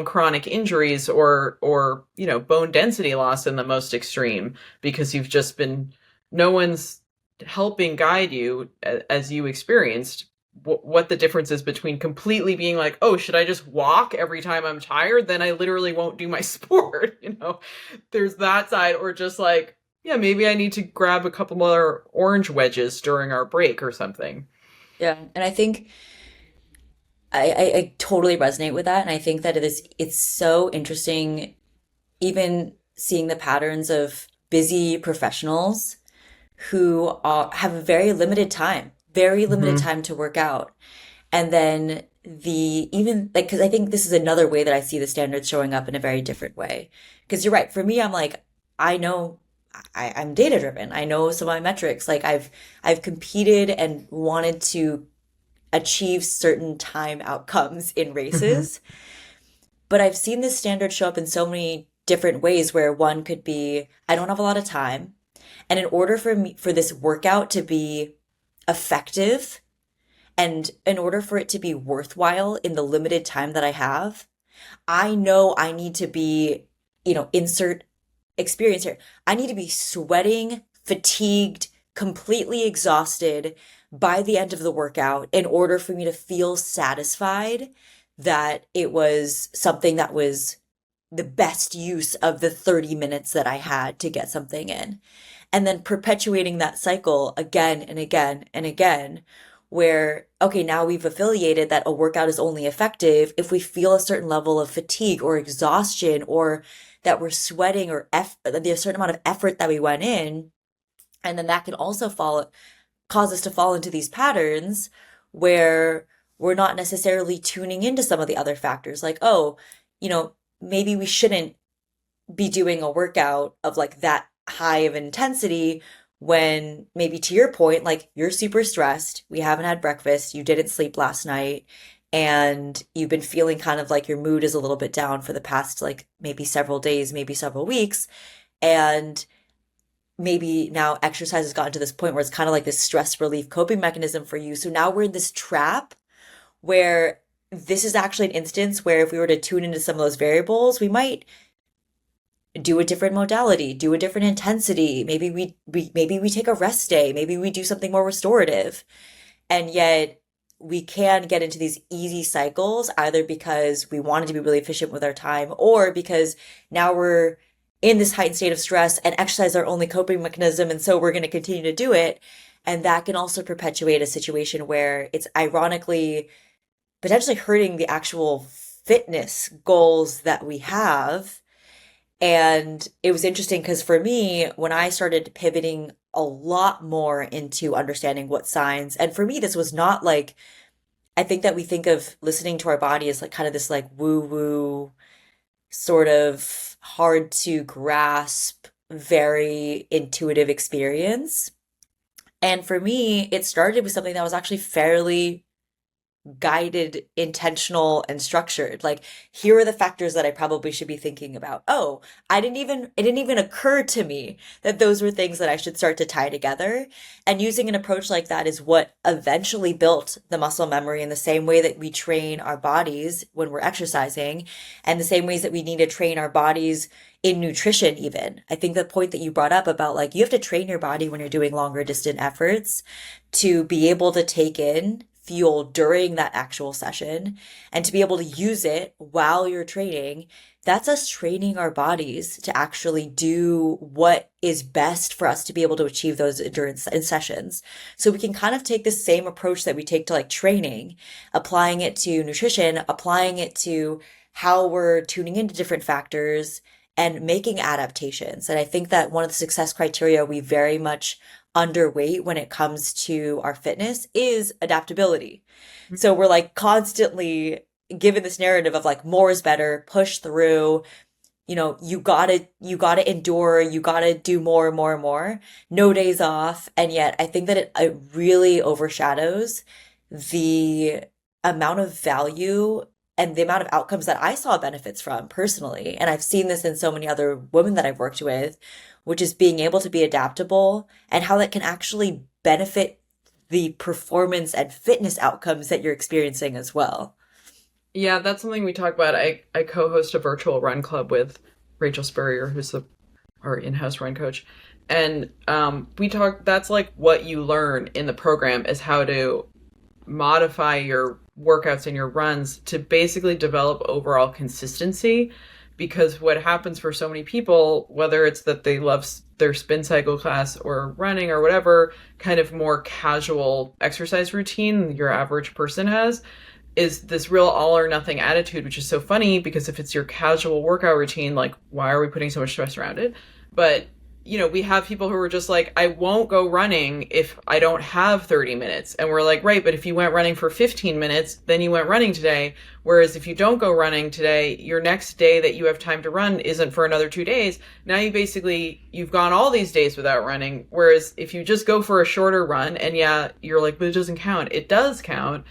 chronic injuries or bone density loss in the most extreme because you've just been no one's helping guide you as you experienced what the difference is between completely being like, oh, should I just walk every time I'm tired? Then I literally won't do my sport. There's that side, or just like, yeah, maybe I need to grab a couple more orange wedges during our break or something. Yeah. And I think I totally resonate with that. And I think that it's so interesting, even seeing the patterns of busy professionals who have a very limited Hmm. time to work out. And then even like, because I think this is another way that I see the standards showing up in a very different way. Because you're right. For me, I'm like, I know I'm data driven. I know some of my metrics. Like I've competed and wanted to achieve certain time outcomes in Hmm. races. But I've seen this standard show up in so many different ways where one could be, I don't have a lot of time. And in order for this workout to be effective and in order for it to be worthwhile in the limited time that I have, I know I need to be, insert experience here. I need to be sweating, fatigued, completely exhausted by the end of the workout in order for me to feel satisfied that it was something that was the best use of the 30 minutes that I had to get something in. And then perpetuating that cycle again and again and again, where, okay, now we've affiliated that a workout is only effective if we feel a certain level of fatigue or exhaustion or that we're sweating or the certain amount of effort that we went in. And then that can also cause us to fall into these patterns where we're not necessarily tuning into some of the other factors like, oh, maybe we shouldn't be doing a workout of like that high of intensity when maybe to your point, like you're super stressed, we haven't had breakfast, you didn't sleep last night, and you've been feeling kind of like your mood is a little bit down for the past like maybe several days, maybe several weeks. And maybe now exercise has gotten to this point where it's kind of like this stress relief coping mechanism for you. So now we're in this trap where this is actually an instance where if we were to tune into some of those variables, we might do a different modality, do a different intensity. Maybe we take a rest day, maybe we do something more restorative. And yet we can get into these easy cycles either because we wanted to be really efficient with our time or because now we're in this heightened state of stress and exercise is our only coping mechanism and so we're going to continue to do it. And that can also perpetuate a situation where it's ironically potentially hurting the actual fitness goals that we have. And it was interesting because for me, when I started pivoting a lot more into understanding what signs, and for me, this was not like, I think that we think of listening to our body as like kind of this like woo woo, sort of hard to grasp, very intuitive experience. And for me, it started with something that was actually fairly guided, intentional, and structured. Like, here are the factors that I probably should be thinking about. Oh, it didn't even occur to me that those were things that I should start to tie together. And using an approach like that is what eventually built the muscle memory in the same way that we train our bodies when we're exercising, and the same ways that we need to train our bodies in nutrition, even. I think the point that you brought up about like you have to train your body when you're doing longer distant efforts to be able to take in fuel during that actual session and to be able to use it while you're training. That's us training our bodies to actually do what is best for us to be able to achieve those endurance in sessions. So we can kind of take the same approach that we take to like training, applying it to nutrition, applying it to how we're tuning into different factors and making adaptations. And I think that one of the success criteria we very much underweight when it comes to our fitness is adaptability. So we're like constantly given this narrative of like more is better, push through, you gotta endure, you gotta do more and more and more, no days off. And yet I think that it really overshadows the amount of value and the amount of outcomes that I saw benefits from personally. And I've seen this in so many other women that I've worked with, which is being able to be adaptable and how that can actually benefit the performance and fitness outcomes that you're experiencing as well. Yeah, that's something we talk about. I co-host a virtual run club with Rachel Spurrier, who's our in-house run coach. And we talk, that's like what you learn in the program is how to modify your workouts and your runs to basically develop overall consistency. Because what happens for so many people, whether it's that they love their spin cycle class or running or whatever kind of more casual exercise routine your average person has, is this real all or nothing attitude, which is so funny because if it's your casual workout routine, like, why are we putting so much stress around it? But, we have people who are just like, I won't go running if I don't have 30 minutes. And we're like, right, but if you went running for 15 minutes, then you went running today. Whereas if you don't go running today, your next day that you have time to run isn't for another 2 days. Now you've gone all these days without running. Whereas if you just go for a shorter run and yeah, you're like, but it doesn't count. It does count.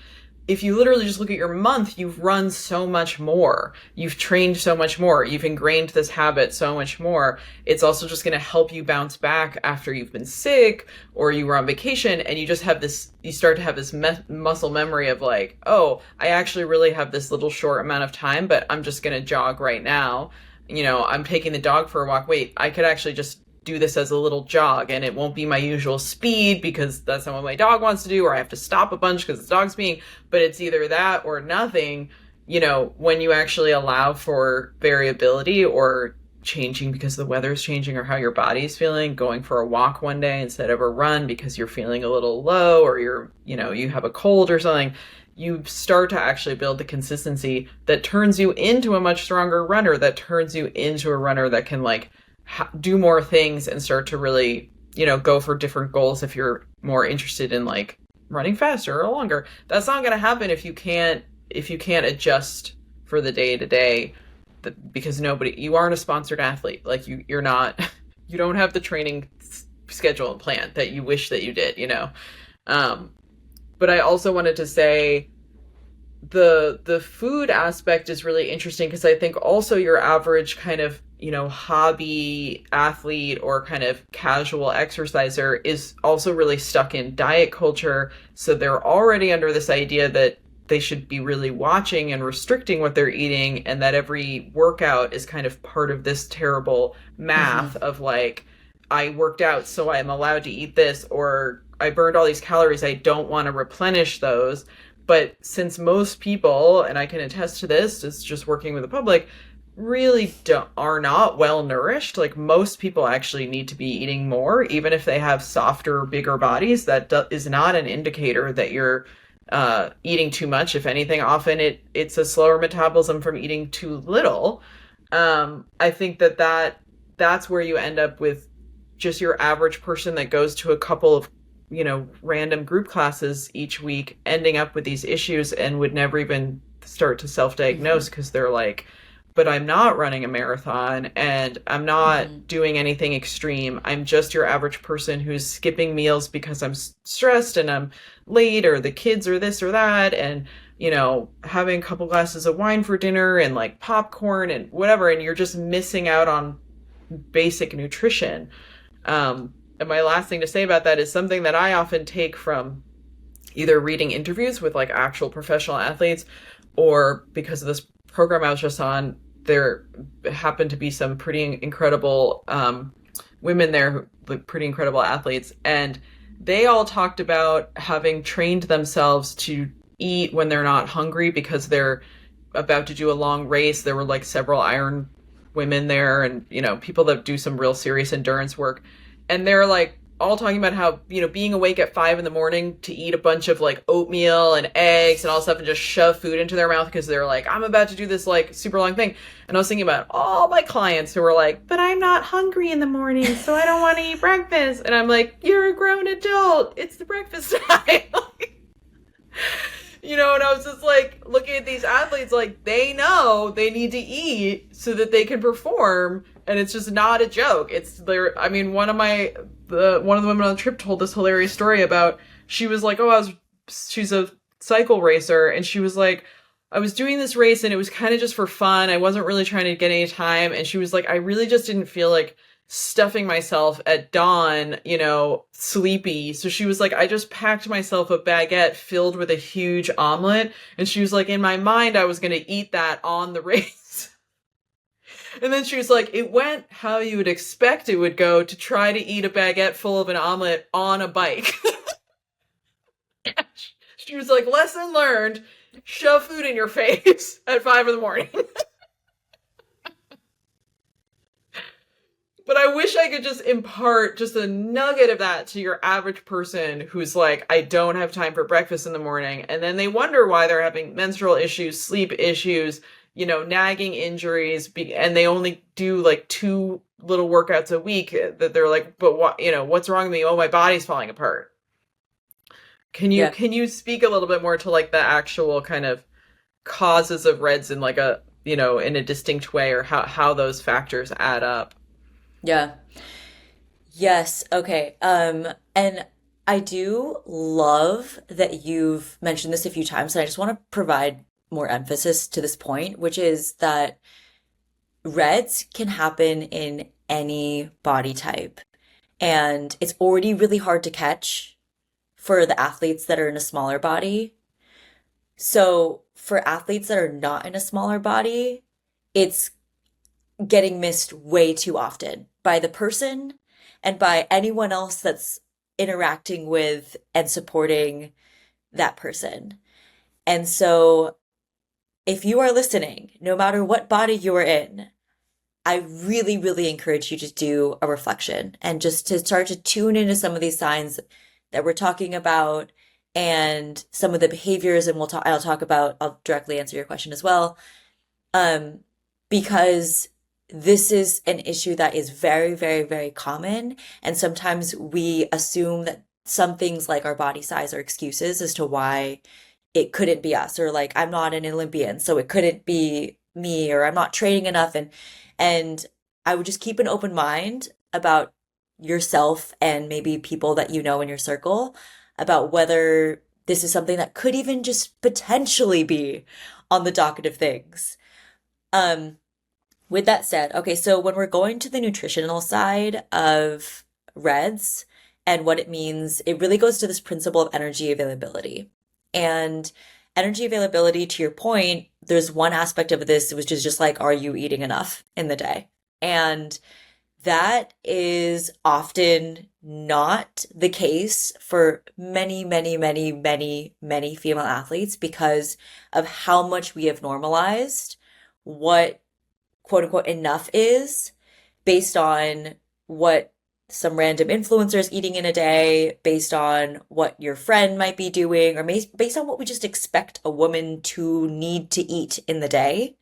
If you literally just look at your month, you've run so much more. You've trained so much more. You've ingrained this habit so much more. It's also just going to help you bounce back after you've been sick or you were on vacation and you start to have this muscle memory of like, oh, I actually really have this little short amount of time, but I'm just going to jog right now. I'm taking the dog for a walk. Wait, I could actually just do this as a little jog and it won't be my usual speed because that's not what my dog wants to do, or I have to stop a bunch because the dog's being, but it's either that or nothing. When you actually allow for variability or changing because the weather's changing or how your body's feeling, going for a walk one day instead of a run because you're feeling a little low or you have a cold or something, you start to actually build the consistency that turns you into a much stronger runner, that turns you into a runner that can like do more things and start to really, go for different goals if you're more interested in like running faster or longer. That's not going to happen if you can't adjust for the day to day, because you aren't a sponsored athlete. Like you're not, you don't have the training schedule and plan that you wish that you did, but I also wanted to say the food aspect is really interesting because I think also your average kind of hobby athlete or kind of casual exerciser is also really stuck in diet culture. So they're already under this idea that they should be really watching and restricting what they're eating, and that every workout is kind of part of this terrible math of like, I worked out, so I'm allowed to eat this, or I burned all these calories, I don't want to replenish those. But since most people, and I can attest to this, it's just working with the public, really are not well nourished. Like most people actually need to be eating more, even if they have softer, bigger bodies. That is not an indicator that you're eating too much. If anything, often it's a slower metabolism from eating too little. I think that's where you end up with just your average person that goes to a couple of random group classes each week, ending up with these issues and would never even start to self-diagnose because they're like, but I'm not running a marathon and I'm not doing anything extreme. I'm just your average person who's skipping meals because I'm stressed and I'm late, or the kids are this or that, and having a couple glasses of wine for dinner and like popcorn and whatever, and you're just missing out on basic nutrition. And my last thing to say about that is something that I often take from either reading interviews with like actual professional athletes, or because of this program I was just on, there happened to be some pretty incredible women there, pretty incredible athletes, and they all talked about having trained themselves to eat when they're not hungry because they're about to do a long race. There were like several Iron women there, and people that do some real serious endurance work. And they're like, all talking about how, being awake at 5 in the morning to eat a bunch of like oatmeal and eggs and all stuff and just shove food into their mouth because they're like, I'm about to do this like super long thing. And I was thinking about all my clients who were like, but I'm not hungry in the morning, so I don't want to eat breakfast. And I'm like, you're a grown adult. It's the breakfast time. And I was just like looking at these athletes like they know they need to eat so that they can perform, and it's just not a joke. It's there. I mean, one of the women on the trip told this hilarious story about, she was like, she's a cycle racer, and she was like, I was doing this race and it was kind of just for fun. I wasn't really trying to get any time, and she was like, I really just didn't feel like stuffing myself at dawn, sleepy. So she was like, I just packed myself a baguette filled with a huge omelet. And she was like, in my mind, I was going to eat that on the race. And then she was like, it went how you would expect it would go to try to eat a baguette full of an omelet on a bike. She was like, lesson learned, shove food in your face at 5 a.m. But I wish I could just impart just a nugget of that to your average person who's like, I don't have time for breakfast in the morning. And then they wonder why they're having menstrual issues, sleep issues, nagging injuries. And they only do like 2 little workouts a week that they're like, but what, what's wrong with me? Oh, my body's falling apart. Can you speak a little bit more to like the actual kind of causes of REDS in like a, in a distinct way, or how those factors add up? Yeah. Yes. Okay. And I do love that you've mentioned this a few times, and I just want to provide more emphasis to this point, which is that REDS can happen in any body type. And it's already really hard to catch for the athletes that are in a smaller body. So for athletes that are not in a smaller body, it's getting missed way too often by the person and by anyone else that's interacting with and supporting that person. And so if you are listening, no matter what body you are in, I really, really encourage you to do a reflection and just to start to tune into some of these signs that we're talking about and some of the behaviors. And I'll directly answer your question as well. Because this is an issue that is very, very, very common. And sometimes we assume that some things like our body size are excuses as to why it couldn't be us, or like, I'm not an Olympian, so it couldn't be me, or I'm not training enough. And I would just keep an open mind about yourself and maybe people that you know in your circle about whether this is something that could even just potentially be on the docket of things. With that said, okay, so when we're going to the nutritional side of REDS and what it means, it really goes to this principle of energy availability. And energy availability, to your point, there's one aspect of this, which is just like, are you eating enough in the day? And that is often not the case for many, many, many, many, many female athletes because of how much we have normalized what quote unquote enough is based on what some random influencers eating in a day, based on what your friend might be doing, or based on what we just expect a woman to need to eat in the day.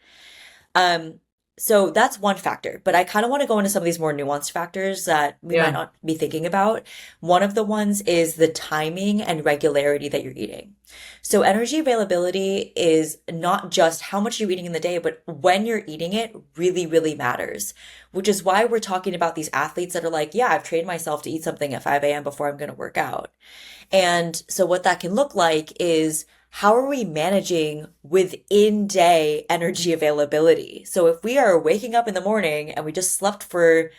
So that's one factor, but I kind of want to go into some of these more nuanced factors that we might not be thinking about. One of the ones is the timing and regularity that you're eating. So energy availability is not just how much you're eating in the day, but when you're eating it really, really matters, which is why we're talking about these athletes that are like, yeah, I've trained myself to eat something at 5 a.m. before I'm going to work out. And so what that can look like is, how are we managing within day energy availability? So if we are waking up in the morning and we just slept for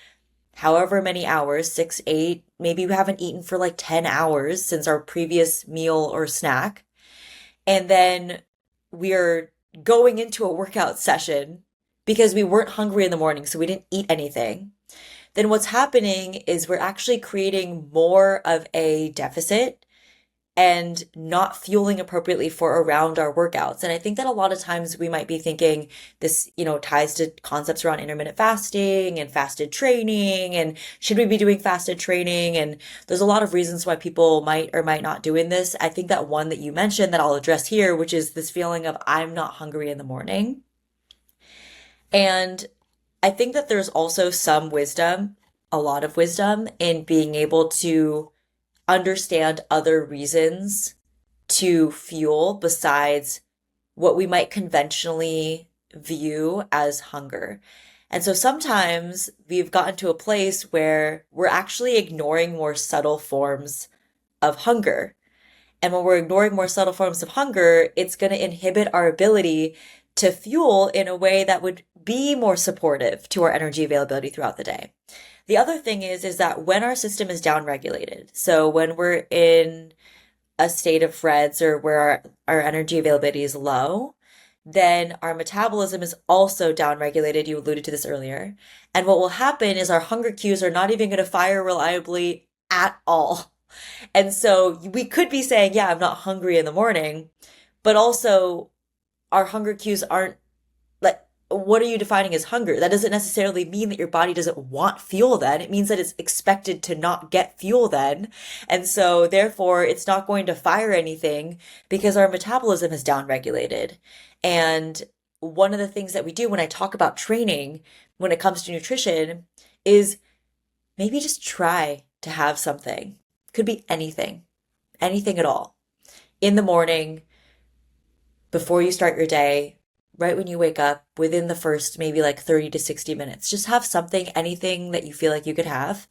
however many hours, 6, 8, maybe we haven't eaten for like 10 hours since our previous meal or snack, and then we are going into a workout session because we weren't hungry in the morning, so we didn't eat anything, then what's happening is we're actually creating more of a deficit and not fueling appropriately for around our workouts. And I think that a lot of times we might be thinking this, ties to concepts around intermittent fasting and fasted training. And should we be doing fasted training? And there's a lot of reasons why people might or might not doing this. I think that one that you mentioned that I'll address here, which is this feeling of I'm not hungry in the morning. And I think that there's also some wisdom, a lot of wisdom in being able to understand other reasons to fuel besides what we might conventionally view as hunger. And so sometimes we've gotten to a place where we're actually ignoring more subtle forms of hunger. And when we're ignoring more subtle forms of hunger, it's going to inhibit our ability to fuel in a way that would be more supportive to our energy availability throughout the day. The other thing is that when our system is downregulated, so when we're in a state of reds or where our energy availability is low, then our metabolism is also downregulated. You alluded to this earlier. And what will happen is our hunger cues are not even going to fire reliably at all. And so we could be saying, yeah, I'm not hungry in the morning, but also our hunger cues aren't like, what are you defining as hunger? That doesn't necessarily mean that your body doesn't want fuel then. It means that it's expected to not get fuel then. And so therefore it's not going to fire anything because our metabolism is downregulated. And one of the things that we do when I talk about training, when it comes to nutrition, is maybe just try to have something. Could be anything, anything at all. In the morning, before you start your day, right when you wake up, within the first maybe like 30 to 60 minutes, just have something, anything that you feel like you could have,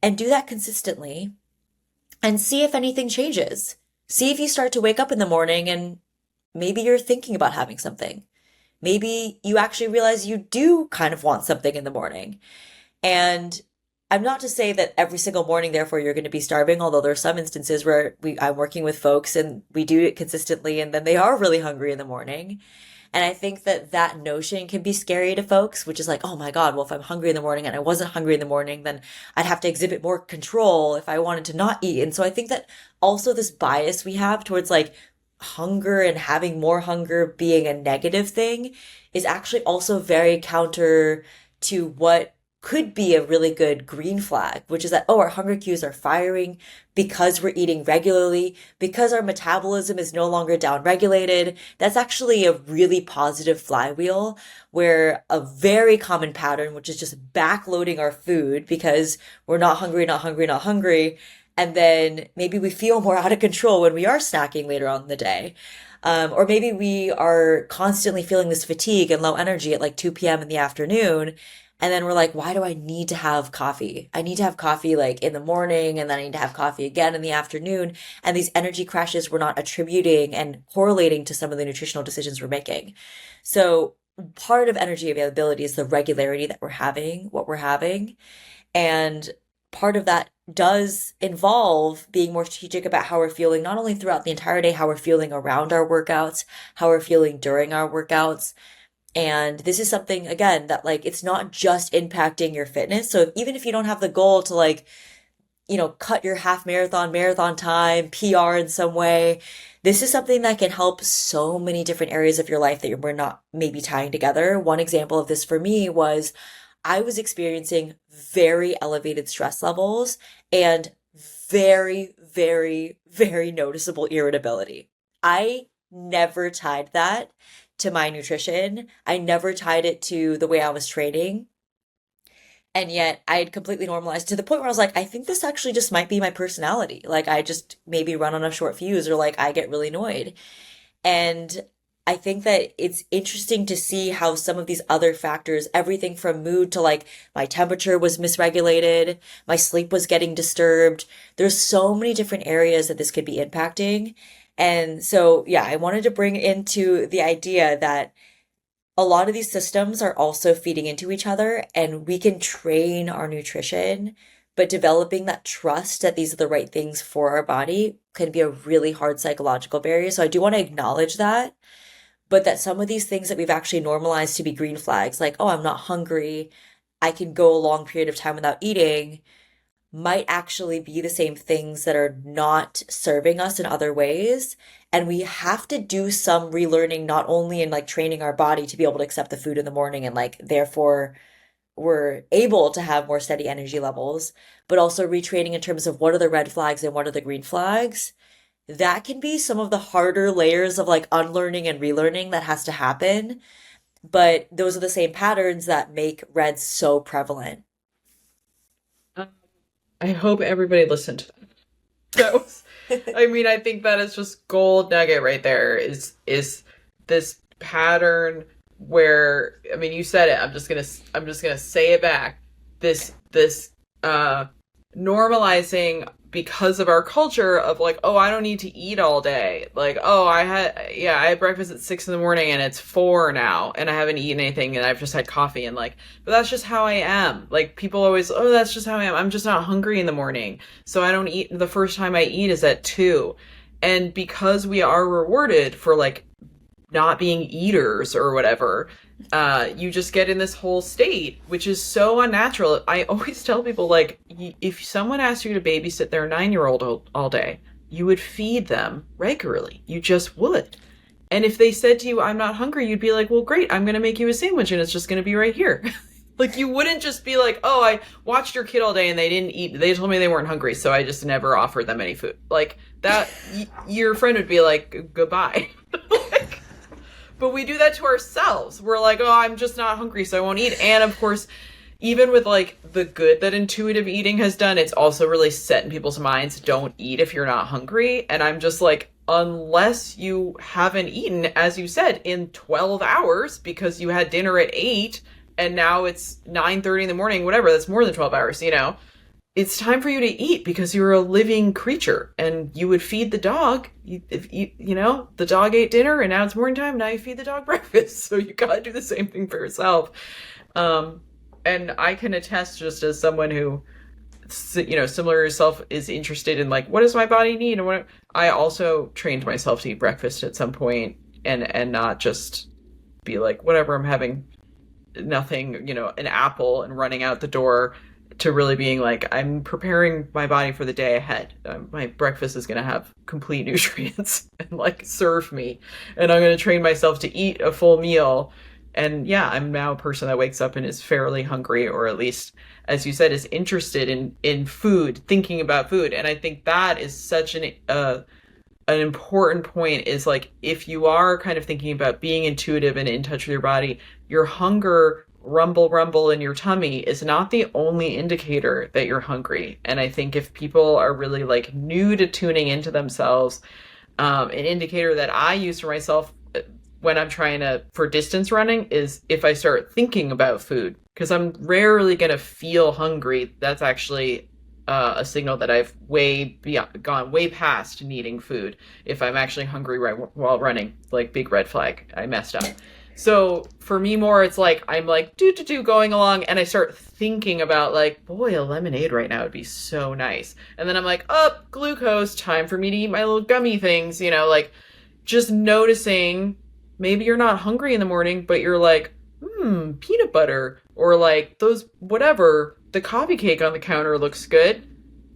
and do that consistently and see if anything changes. See if you start to wake up in the morning and maybe you're thinking about having something. Maybe you actually realize you do kind of want something in the morning. And I'm not to say that every single morning, therefore, you're going to be starving, although there are some instances where I'm working with folks and we do it consistently and then they are really hungry in the morning. And I think that that notion can be scary to folks, which is like, oh my God, well, if I'm hungry in the morning and I wasn't hungry in the morning, then I'd have to exhibit more control if I wanted to not eat. And so I think that also this bias we have towards like hunger and having more hunger being a negative thing is actually also very counter to what could be a really good green flag, which is that, oh, our hunger cues are firing because we're eating regularly, because our metabolism is no longer downregulated. That's actually a really positive flywheel where a very common pattern, which is just backloading our food because we're not hungry, not hungry, not hungry. And then maybe we feel more out of control when we are snacking later on in the day. Or maybe we are constantly feeling this fatigue and low energy at like 2 p.m. in the afternoon. And then we're like, why do I need to have coffee? I need to have coffee like in the morning and then I need to have coffee again in the afternoon. And these energy crashes we're not attributing and correlating to some of the nutritional decisions we're making. So part of energy availability is the regularity that we're having, what we're having. And part of that does involve being more strategic about how we're feeling, not only throughout the entire day, how we're feeling around our workouts, how we're feeling during our workouts. And this is something, again, that like, it's not just impacting your fitness. So even if you don't have the goal to like, cut your half marathon time, PR in some way, this is something that can help so many different areas of your life that we're not maybe tying together. One example of this for me was I was experiencing very elevated stress levels and very, very, very noticeable irritability. I never tied that to my nutrition. I never tied it to the way I was training. And yet I had completely normalized to the point where I was like, I think this actually just might be my personality. Like I just maybe run on a short fuse or like I get really annoyed. And I think that it's interesting to see how some of these other factors, everything from mood to like my temperature was misregulated, my sleep was getting disturbed. There's so many different areas that this could be impacting. And so, yeah, I wanted to bring into the idea that a lot of these systems are also feeding into each other and we can train our nutrition, but developing that trust that these are the right things for our body can be a really hard psychological barrier. So I do want to acknowledge that, but that some of these things that we've actually normalized to be green flags, like, oh, I'm not hungry, I can go a long period of time without eating, might actually be the same things that are not serving us in other ways. And we have to do some relearning, not only in like training our body to be able to accept the food in the morning and like therefore we're able to have more steady energy levels, but also retraining in terms of what are the red flags and what are the green flags. That can be some of the harder layers of like unlearning and relearning that has to happen. But those are the same patterns that make reds so prevalent. Um, I hope everybody listened to that. That was, I mean, I think that is just gold nugget right there. Is this pattern where, I mean, you said it. I'm just gonna say it back. This normalizing because of our culture of like, oh, I don't need to eat all day. Like, oh, I had breakfast at 6 in the morning and it's 4 now and I haven't eaten anything and I've just had coffee and like, but that's just how I am. Like people always, oh, that's just how I am. I'm just not hungry in the morning. So I don't eat. The first time I eat is at 2. And because we are rewarded for like not being eaters or whatever, you just get in this whole state, which is so unnatural. I always tell people, like, if someone asked you to babysit their 9-year-old all day, you would feed them regularly. You just would. And if they said to you, I'm not hungry, you'd be like, well, great, I'm going to make you a sandwich and it's just going to be right here. Like, you wouldn't just be like, oh, I watched your kid all day and they didn't eat. They told me they weren't hungry, so I just never offered them any food. Like, that, your friend would be like, goodbye. Like, but we do that to ourselves. We're like, oh, I'm just not hungry, so I won't eat. And of course, even with like the good that intuitive eating has done, it's also really set in people's minds, don't eat if you're not hungry. And I'm just like, unless you haven't eaten, as you said, in 12 hours because you had dinner at 8 and now it's 9:30 in the morning, whatever, that's more than 12 hours, you know. It's time for you to eat because you're a living creature and you would feed the dog. If you know, the dog ate dinner and now it's morning time. Now you feed the dog breakfast. So you got to do the same thing for yourself. And I can attest, just as someone who, you know, similar to yourself, is interested in like, what does my body need? And what I also trained myself to eat breakfast at some point and not just be like, whatever, I'm having nothing, you know, an apple and running out the door, to really being like, I'm preparing my body for the day ahead. My breakfast is going to have complete nutrients and like serve me. And I'm going to train myself to eat a full meal. And yeah, I'm now a person that wakes up and is fairly hungry, or at least, as you said, is interested in food, thinking about food. And I think that is such an important point, is like, if you are kind of thinking about being intuitive and in touch with your body, your hunger rumble in your tummy is not the only indicator that you're hungry. And I think if people are really like new to tuning into themselves, an indicator that I use for myself when I'm trying to, for distance running, is if I start thinking about food, because I'm rarely going to feel hungry. That's actually a signal that I've gone way past needing food. If I'm actually hungry right while running, like, big red flag, I messed up. So for me, more, it's like, I'm like, going along, and I start thinking about like, boy, a lemonade right now would be so nice. And then I'm like, oh, glucose, time for me to eat my little gummy things, you know, like, just noticing maybe you're not hungry in the morning, but you're like, peanut butter, or like those, whatever, the coffee cake on the counter looks good,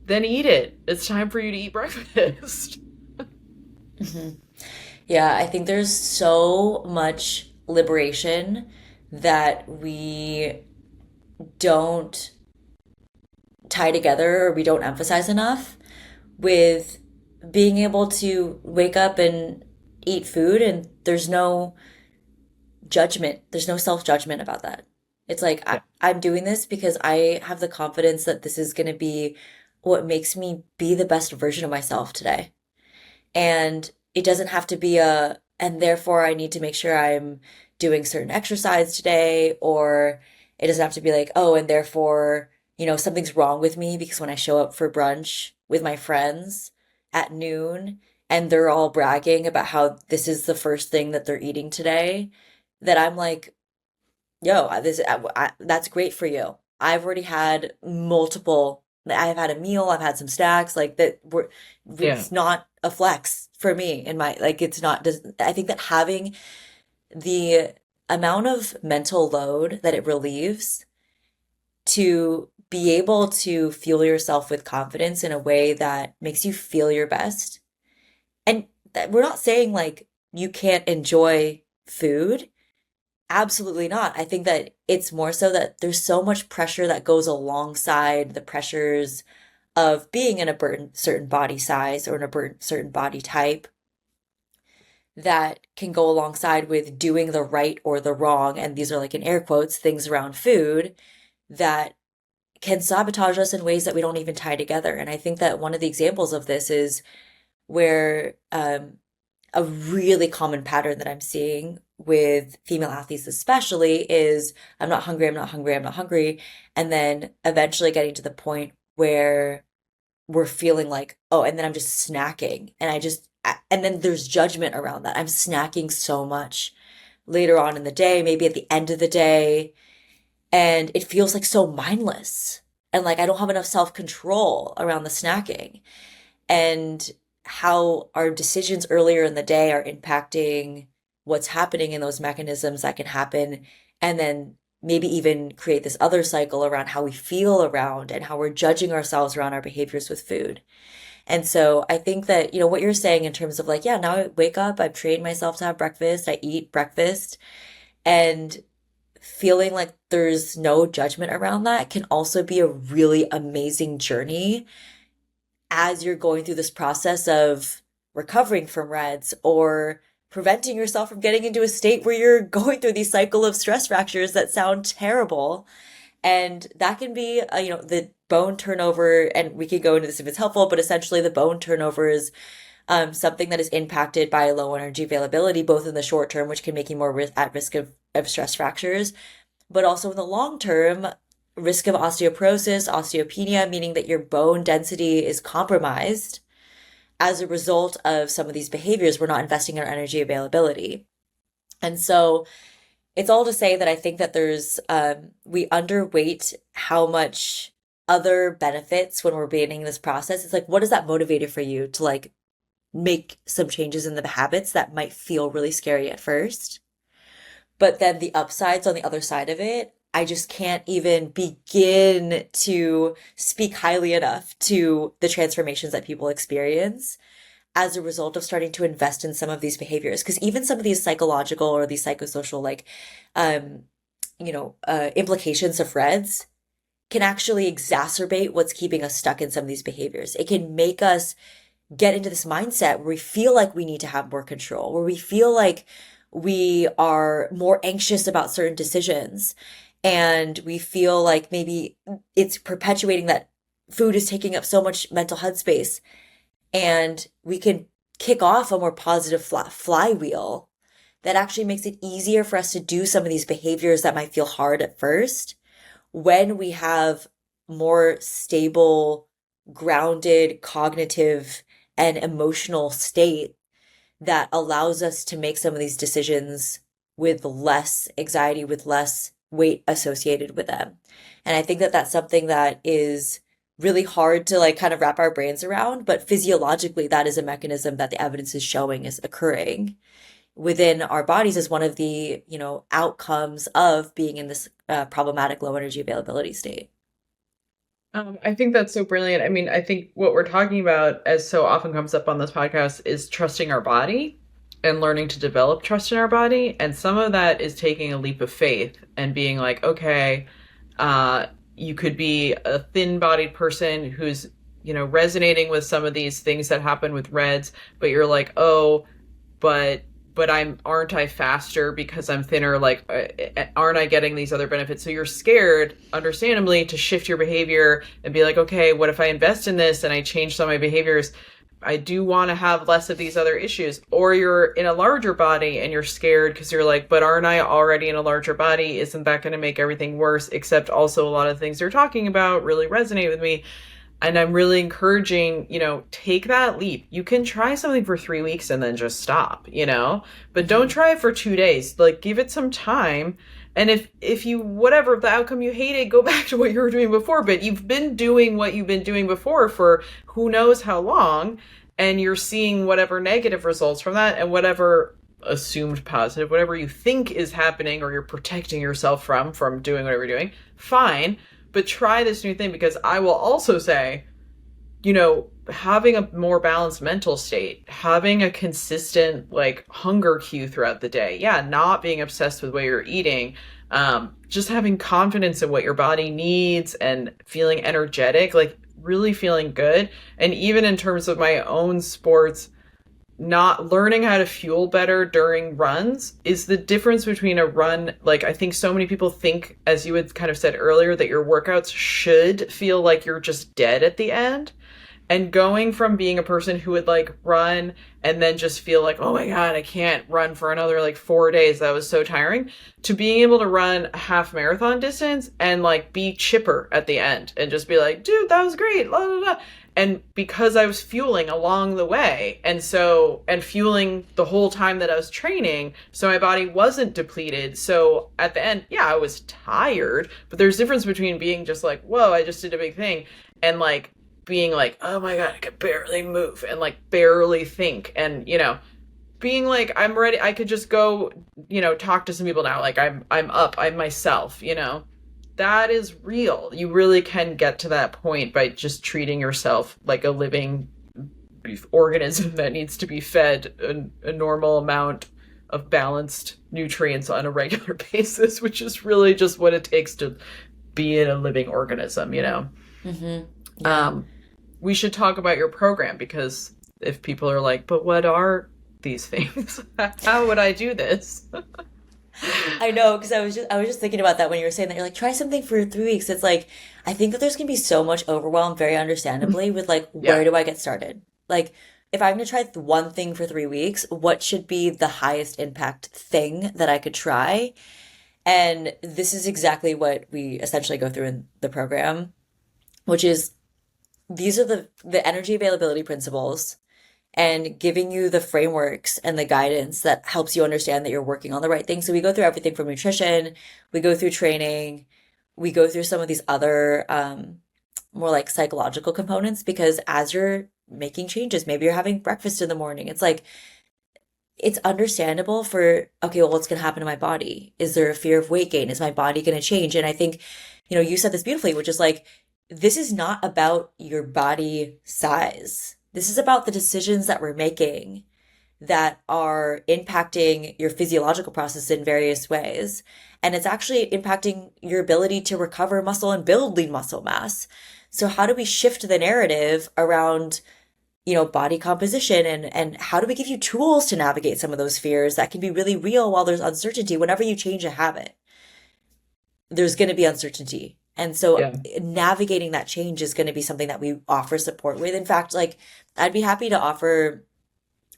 then eat it. It's time for you to eat breakfast. Mhm. Yeah, I think there's so much liberation that we don't tie together or we don't emphasize enough with being able to wake up and eat food, and there's no judgment, there's no self-judgment about that. It's like, Yeah. I'm doing this because I have the confidence that this is going to be what makes me be the best version of myself today. And it doesn't have to be and therefore I need to make sure I'm doing certain exercise today, or it doesn't have to be like, oh, and therefore, something's wrong with me because when I show up for brunch with my friends at noon and they're all bragging about how this is the first thing that they're eating today, that I'm like, yo, that's great for you. I've already had multiple. I've had a meal. I've had some snacks. Like that. Yeah. It's not a flex for me in my like. It's not. I think that having the amount of mental load that it relieves to be able to fuel yourself with confidence in a way that makes you feel your best. And that we're not saying like you can't enjoy food. Absolutely not. I think that it's more so that there's so much pressure that goes alongside the pressures of being in a certain body size or in a certain body type that can go alongside with doing the right or the wrong. And these are like in air quotes, things around food that can sabotage us in ways that we don't even tie together. And I think that one of the examples of this is where a really common pattern that I'm seeing with female athletes, especially, is I'm not hungry, I'm not hungry, I'm not hungry. And then eventually getting to the point where we're feeling like, oh, and then I'm just snacking. And then there's judgment around that. I'm snacking so much later on in the day, maybe at the end of the day. And it feels like so mindless. And like I don't have enough self-control around the snacking. And how our decisions earlier in the day are impacting what's happening in those mechanisms that can happen. And then maybe even create this other cycle around how we feel around and how we're judging ourselves around our behaviors with food. And so I think that, what you're saying in terms of like, yeah, now I wake up, I've trained myself to have breakfast, I eat breakfast, and feeling like there's no judgment around that can also be a really amazing journey as you're going through this process of recovering from REDs or preventing yourself from getting into a state where you're going through these cycle of stress fractures that sound terrible. And that can be, the bone turnover, and we can go into this if it's helpful, but essentially the bone turnover is something that is impacted by low energy availability, both in the short term, which can make you more at risk of stress fractures, but also in the long term, risk of osteoporosis, osteopenia, meaning that your bone density is compromised as a result of some of these behaviors. We're not investing in our energy availability. And so it's all to say that I think that there's, we underweight how much other benefits when we're beginning this process. It's like, what is that motivated for you to like make some changes in the habits that might feel really scary at first? But then the upsides on the other side of it, I just can't even begin to speak highly enough to the transformations that people experience as a result of starting to invest in some of these behaviors. Because even some of these psychological or these psychosocial, like, implications of REDs can actually exacerbate what's keeping us stuck in some of these behaviors. It can make us get into this mindset where we feel like we need to have more control, where we feel like we are more anxious about certain decisions. And we feel like maybe it's perpetuating that food is taking up so much mental headspace. And we can kick off a more positive flywheel that actually makes it easier for us to do some of these behaviors that might feel hard at first when we have more stable, grounded, cognitive, and emotional state that allows us to make some of these decisions with less anxiety, with less weight associated with them. And I think that that's something that is really hard to like kind of wrap our brains around, but physiologically that is a mechanism that the evidence is showing is occurring within our bodies as one of the, outcomes of being in this problematic low energy availability state. I think that's so brilliant. I mean, I think what we're talking about, as so often comes up on this podcast, is trusting our body and learning to develop trust in our body. And some of that is taking a leap of faith and being like, okay, you could be a thin-bodied person who's, resonating with some of these things that happen with REDs, but you're like, oh, but aren't I faster because I'm thinner? Like, aren't I getting these other benefits? So you're scared, understandably, to shift your behavior and be like, okay, what if I invest in this and I change some of my behaviors? I do want to have less of these other issues. Or you're in a larger body and you're scared because you're like, but aren't I already in a larger body? Isn't that going to make everything worse? Except also a lot of things they're talking about really resonate with me. And I'm really encouraging, take that leap. You can try something for 3 weeks and then just stop, but don't try it for 2 days. Like, give it some time. And if you, whatever the outcome you hated, go back to what you were doing before. But you've been doing what you've been doing before for who knows how long. And you're seeing whatever negative results from that and whatever assumed positive, whatever you think is happening or you're protecting yourself from doing whatever you're doing, fine. but try this new thing, because I will also say, you know, having a more balanced mental state, having a consistent like hunger cue throughout the day. Yeah, not being obsessed with what you're eating, just having confidence in what your body needs and feeling energetic, like really feeling good. And even in terms of my own sports, not learning how to fuel better during runs is the difference between a run. Like, I think so many people think, as you had kind of said earlier, that your workouts should feel like you're just dead at the end, and going from being a person who would like run and then just feel like, oh my God, I can't run for another like 4 days, that was so tiring, to being able to run a half marathon distance and like be chipper at the end and just be like, dude, that was great, la la la. And because I was fueling along the way, and fueling the whole time that I was training, so my body wasn't depleted. So at the end, yeah, I was tired, but there's a difference between being just like, whoa, I just did a big thing, and like being like, oh my God, I could barely move and like barely think. And, you know, being like, I'm ready. I could just go, you know, talk to some people now. Like I'm up, I'm myself, you know, that is real. You really can get to that point by just treating yourself like a living organism that needs to be fed a normal amount of balanced nutrients on a regular basis, which is really just what it takes to be in a living organism, you know? Mm-hmm. Yeah. We should talk about your program, because if people are like, but what are these things? How would I do this? I know, because I was just thinking about that when you were saying that. You're like, try something for 3 weeks. It's like, I think that there's gonna be so much overwhelm, very understandably, with like, Yeah. where do I get started? Like, if I'm gonna try one thing for 3 weeks, what should be the highest impact thing that I could try? And this is exactly what we essentially go through in the program, which is these are the energy availability principles, and giving you the frameworks and the guidance that helps you understand that you're working on the right thing. So we go through everything from nutrition, we go through training, we go through some of these other more like psychological components, because as you're making changes, maybe you're having breakfast in the morning, it's like it's understandable for, okay, well, what's going to happen to my body? Is there a fear of weight gain? Is my body going to change? And I think, you know, you said this beautifully, which is like, this is not about your body size. This is about the decisions that we're making that are impacting your physiological process in various ways. And it's actually impacting your ability to recover muscle and build lean muscle mass. So how do we shift the narrative around, you know, body composition, and how do we give you tools to navigate some of those fears that can be really real while there's uncertainty? Whenever you change a habit, there's going to be uncertainty. And so Yeah. navigating that change is going to be something that we offer support with. In fact, like I'd be happy to offer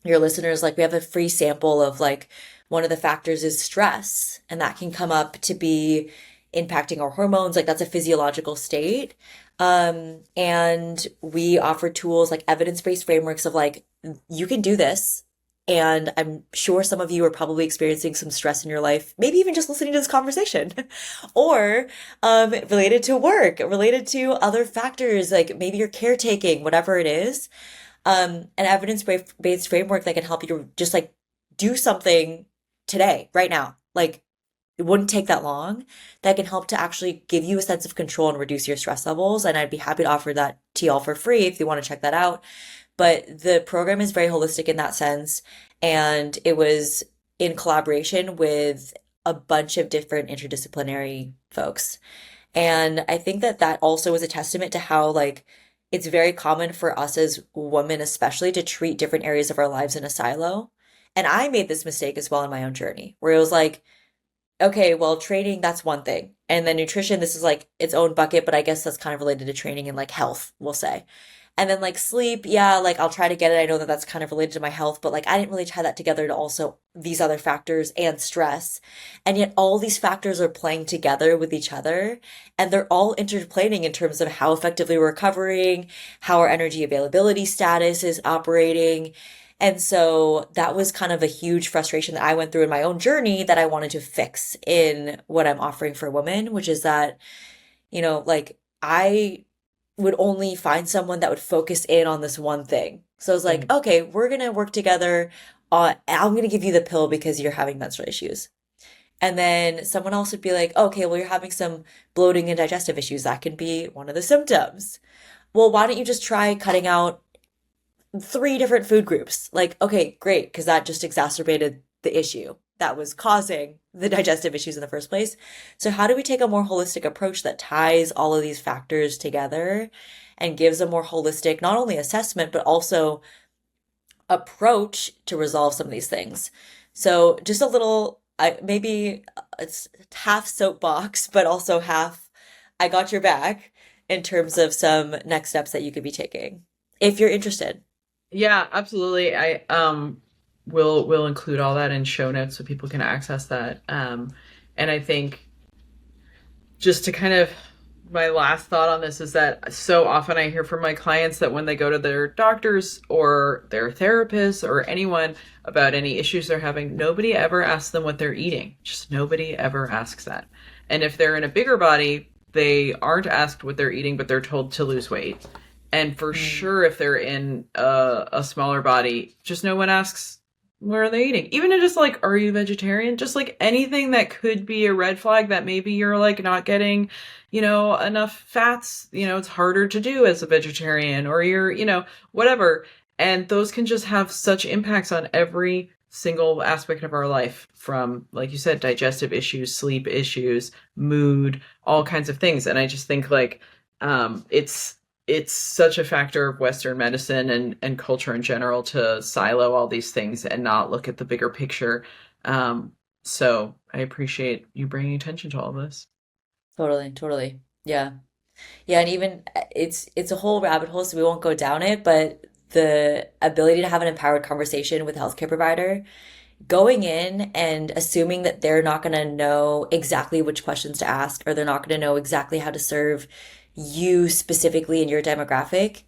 your listeners, like we have a free sample of like one of the factors is stress, and that can come up to be impacting our hormones. Like that's a physiological state. And we offer tools like evidence-based frameworks of like, you can do this. And I'm sure some of you are probably experiencing some stress in your life, maybe even just listening to this conversation, or related to work, related to other factors, like maybe you're caretaking, whatever it is. An evidence-based framework that can help you just like do something today, right now. Like it wouldn't take that long, that can help to actually give you a sense of control and reduce your stress levels. And I'd be happy to offer that to y'all for free if you want to check that out. But the program is very holistic in that sense. And it was in collaboration with a bunch of different interdisciplinary folks. And I think that that also is a testament to how, like, it's very common for us as women, especially, to treat different areas of our lives in a silo. And I made this mistake as well in my own journey, where it was like, okay, well, training, that's one thing. And then nutrition, this is like its own bucket, but I guess that's kind of related to training and like health, we'll say. And then like sleep, yeah, like I'll try to get it. I know that that's kind of related to my health, but like I didn't really tie that together to also these other factors and stress. And yet all these factors are playing together with each other, and they're all interplaying in terms of how effectively we're recovering, how our energy availability status is operating. And so that was kind of a huge frustration that I went through in my own journey that I wanted to fix in what I'm offering for women, which is that, you know, like I would only find someone that would focus in on this one thing. So I was like, Mm. okay, we're going to work together on, I'm going to give you the pill because you're having menstrual issues. And then someone else would be like, okay, well, you're having some bloating and digestive issues. That can be one of the symptoms. Well, why don't you just try cutting out three different food groups? Like, okay, great, because that just exacerbated the issue that was causing the digestive issues in the first place. So, how do we take a more holistic approach that ties all of these factors together and gives a more holistic, not only assessment, but also approach to resolve some of these things? So, just a little, maybe it's half soapbox, but also half I got your back in terms of some next steps that you could be taking if you're interested. Yeah, absolutely. I will include all that in show notes so people can access that. And I think just to kind of my last thought on this is that so often I hear from my clients that when they go to their doctors or their therapists or anyone about any issues they're having, nobody ever asks them what they're eating. Just nobody ever asks that. And if they're in a bigger body, they aren't asked what they're eating, but they're told to lose weight. And for sure, if they're in a smaller body, just no one asks, what are they eating? Even just like, are you vegetarian? Just like anything that could be a red flag that maybe you're like not getting, enough fats, it's harder to do as a vegetarian or you're, whatever. And those can just have such impacts on every single aspect of our life from, like you said, digestive issues, sleep issues, mood, all kinds of things. And I just think like, it's such a factor of Western medicine and culture in general to silo all these things and not look at the bigger picture. So I appreciate you bringing attention to all this. Totally, totally. Yeah. Yeah, and even it's a whole rabbit hole, so we won't go down it, but the ability to have an empowered conversation with a healthcare provider, going in and assuming that they're not going to know exactly which questions to ask or they're not going to know exactly how to serve you specifically in your demographic.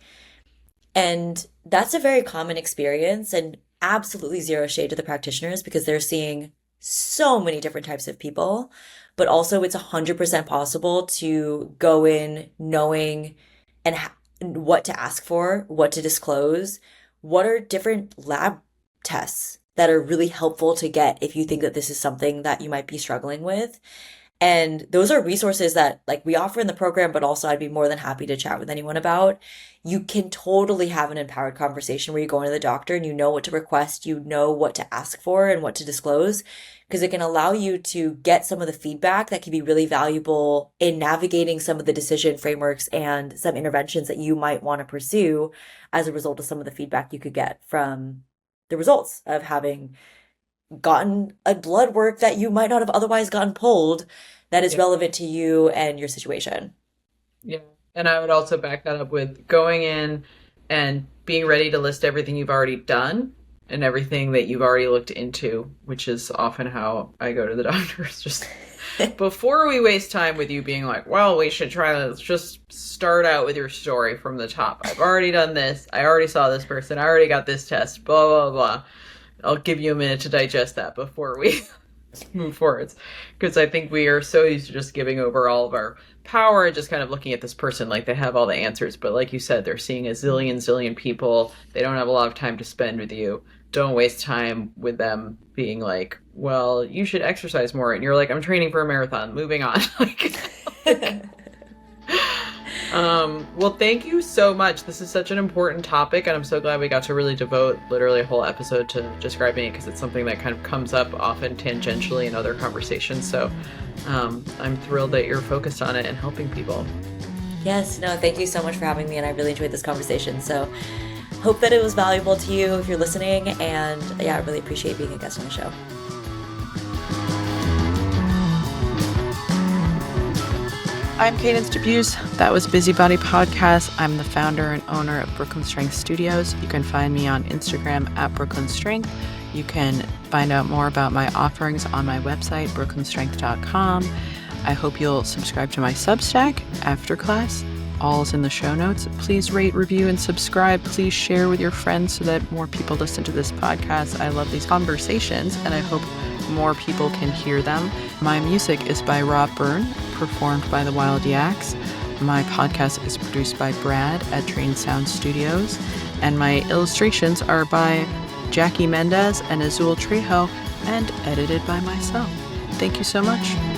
And that's a very common experience and absolutely zero shade to the practitioners because they're seeing so many different types of people. But also, it's 100% possible to go in knowing and what to ask for, what to disclose, what are different lab tests that are really helpful to get if you think that this is something that you might be struggling with. And those are resources that like we offer in the program, but also I'd be more than happy to chat with anyone about. You can totally have an empowered conversation where you go into the doctor and you know what to request, you know what to ask for and what to disclose, because it can allow you to get some of the feedback that can be really valuable in navigating some of the decision frameworks and some interventions that you might want to pursue as a result of some of the feedback you could get from the results of having gotten a blood work that you might not have otherwise gotten pulled that is Yeah. relevant to you and your situation. Yeah. And I would also back that up with going in and being ready to list everything you've already done and everything that you've already looked into, which is often how I go to the doctors. Just before we waste time with you being like, well, we should try to just start out with your story from the top. I've already done this. I already saw this person. I already got this test, blah, blah, blah. I'll give you a minute to digest that before we move forwards. Because I think we are so used to just giving over all of our power and just kind of looking at this person like they have all the answers. But like you said, they're seeing a zillion people. They don't have a lot of time to spend with you. Don't waste time with them being like, well, you should exercise more. And you're like, I'm training for a marathon. Moving on. Well, thank you so much. This is such an important topic, and I'm so glad we got to really devote literally a whole episode to describing it because it's something that kind of comes up often tangentially in other conversations. So I'm thrilled that you're focused on it and helping people. Yes, no, thank you so much for having me, and I really enjoyed this conversation. So hope that it was valuable to you if you're listening, and yeah, I really appreciate being a guest on the show. I'm Cadence Debuse. That was Busybody Podcast. I'm the founder and owner of Brooklyn Strength Studios. You can find me on Instagram at Brooklyn Strength. You can find out more about my offerings on my website, brooklynstrength.com. I hope you'll subscribe to my Substack after class. All is in the show notes. Please rate, review, and subscribe. Please share with your friends so that more people listen to this podcast. I love these conversations, and I hope more people can hear them. My music is by Rob Byrne, performed by the Wild Yaks. My podcast is produced by Brad at Train Sound Studios, and my illustrations are by Jackie Mendez and Azul Trejo, and edited by myself. Thank you so much.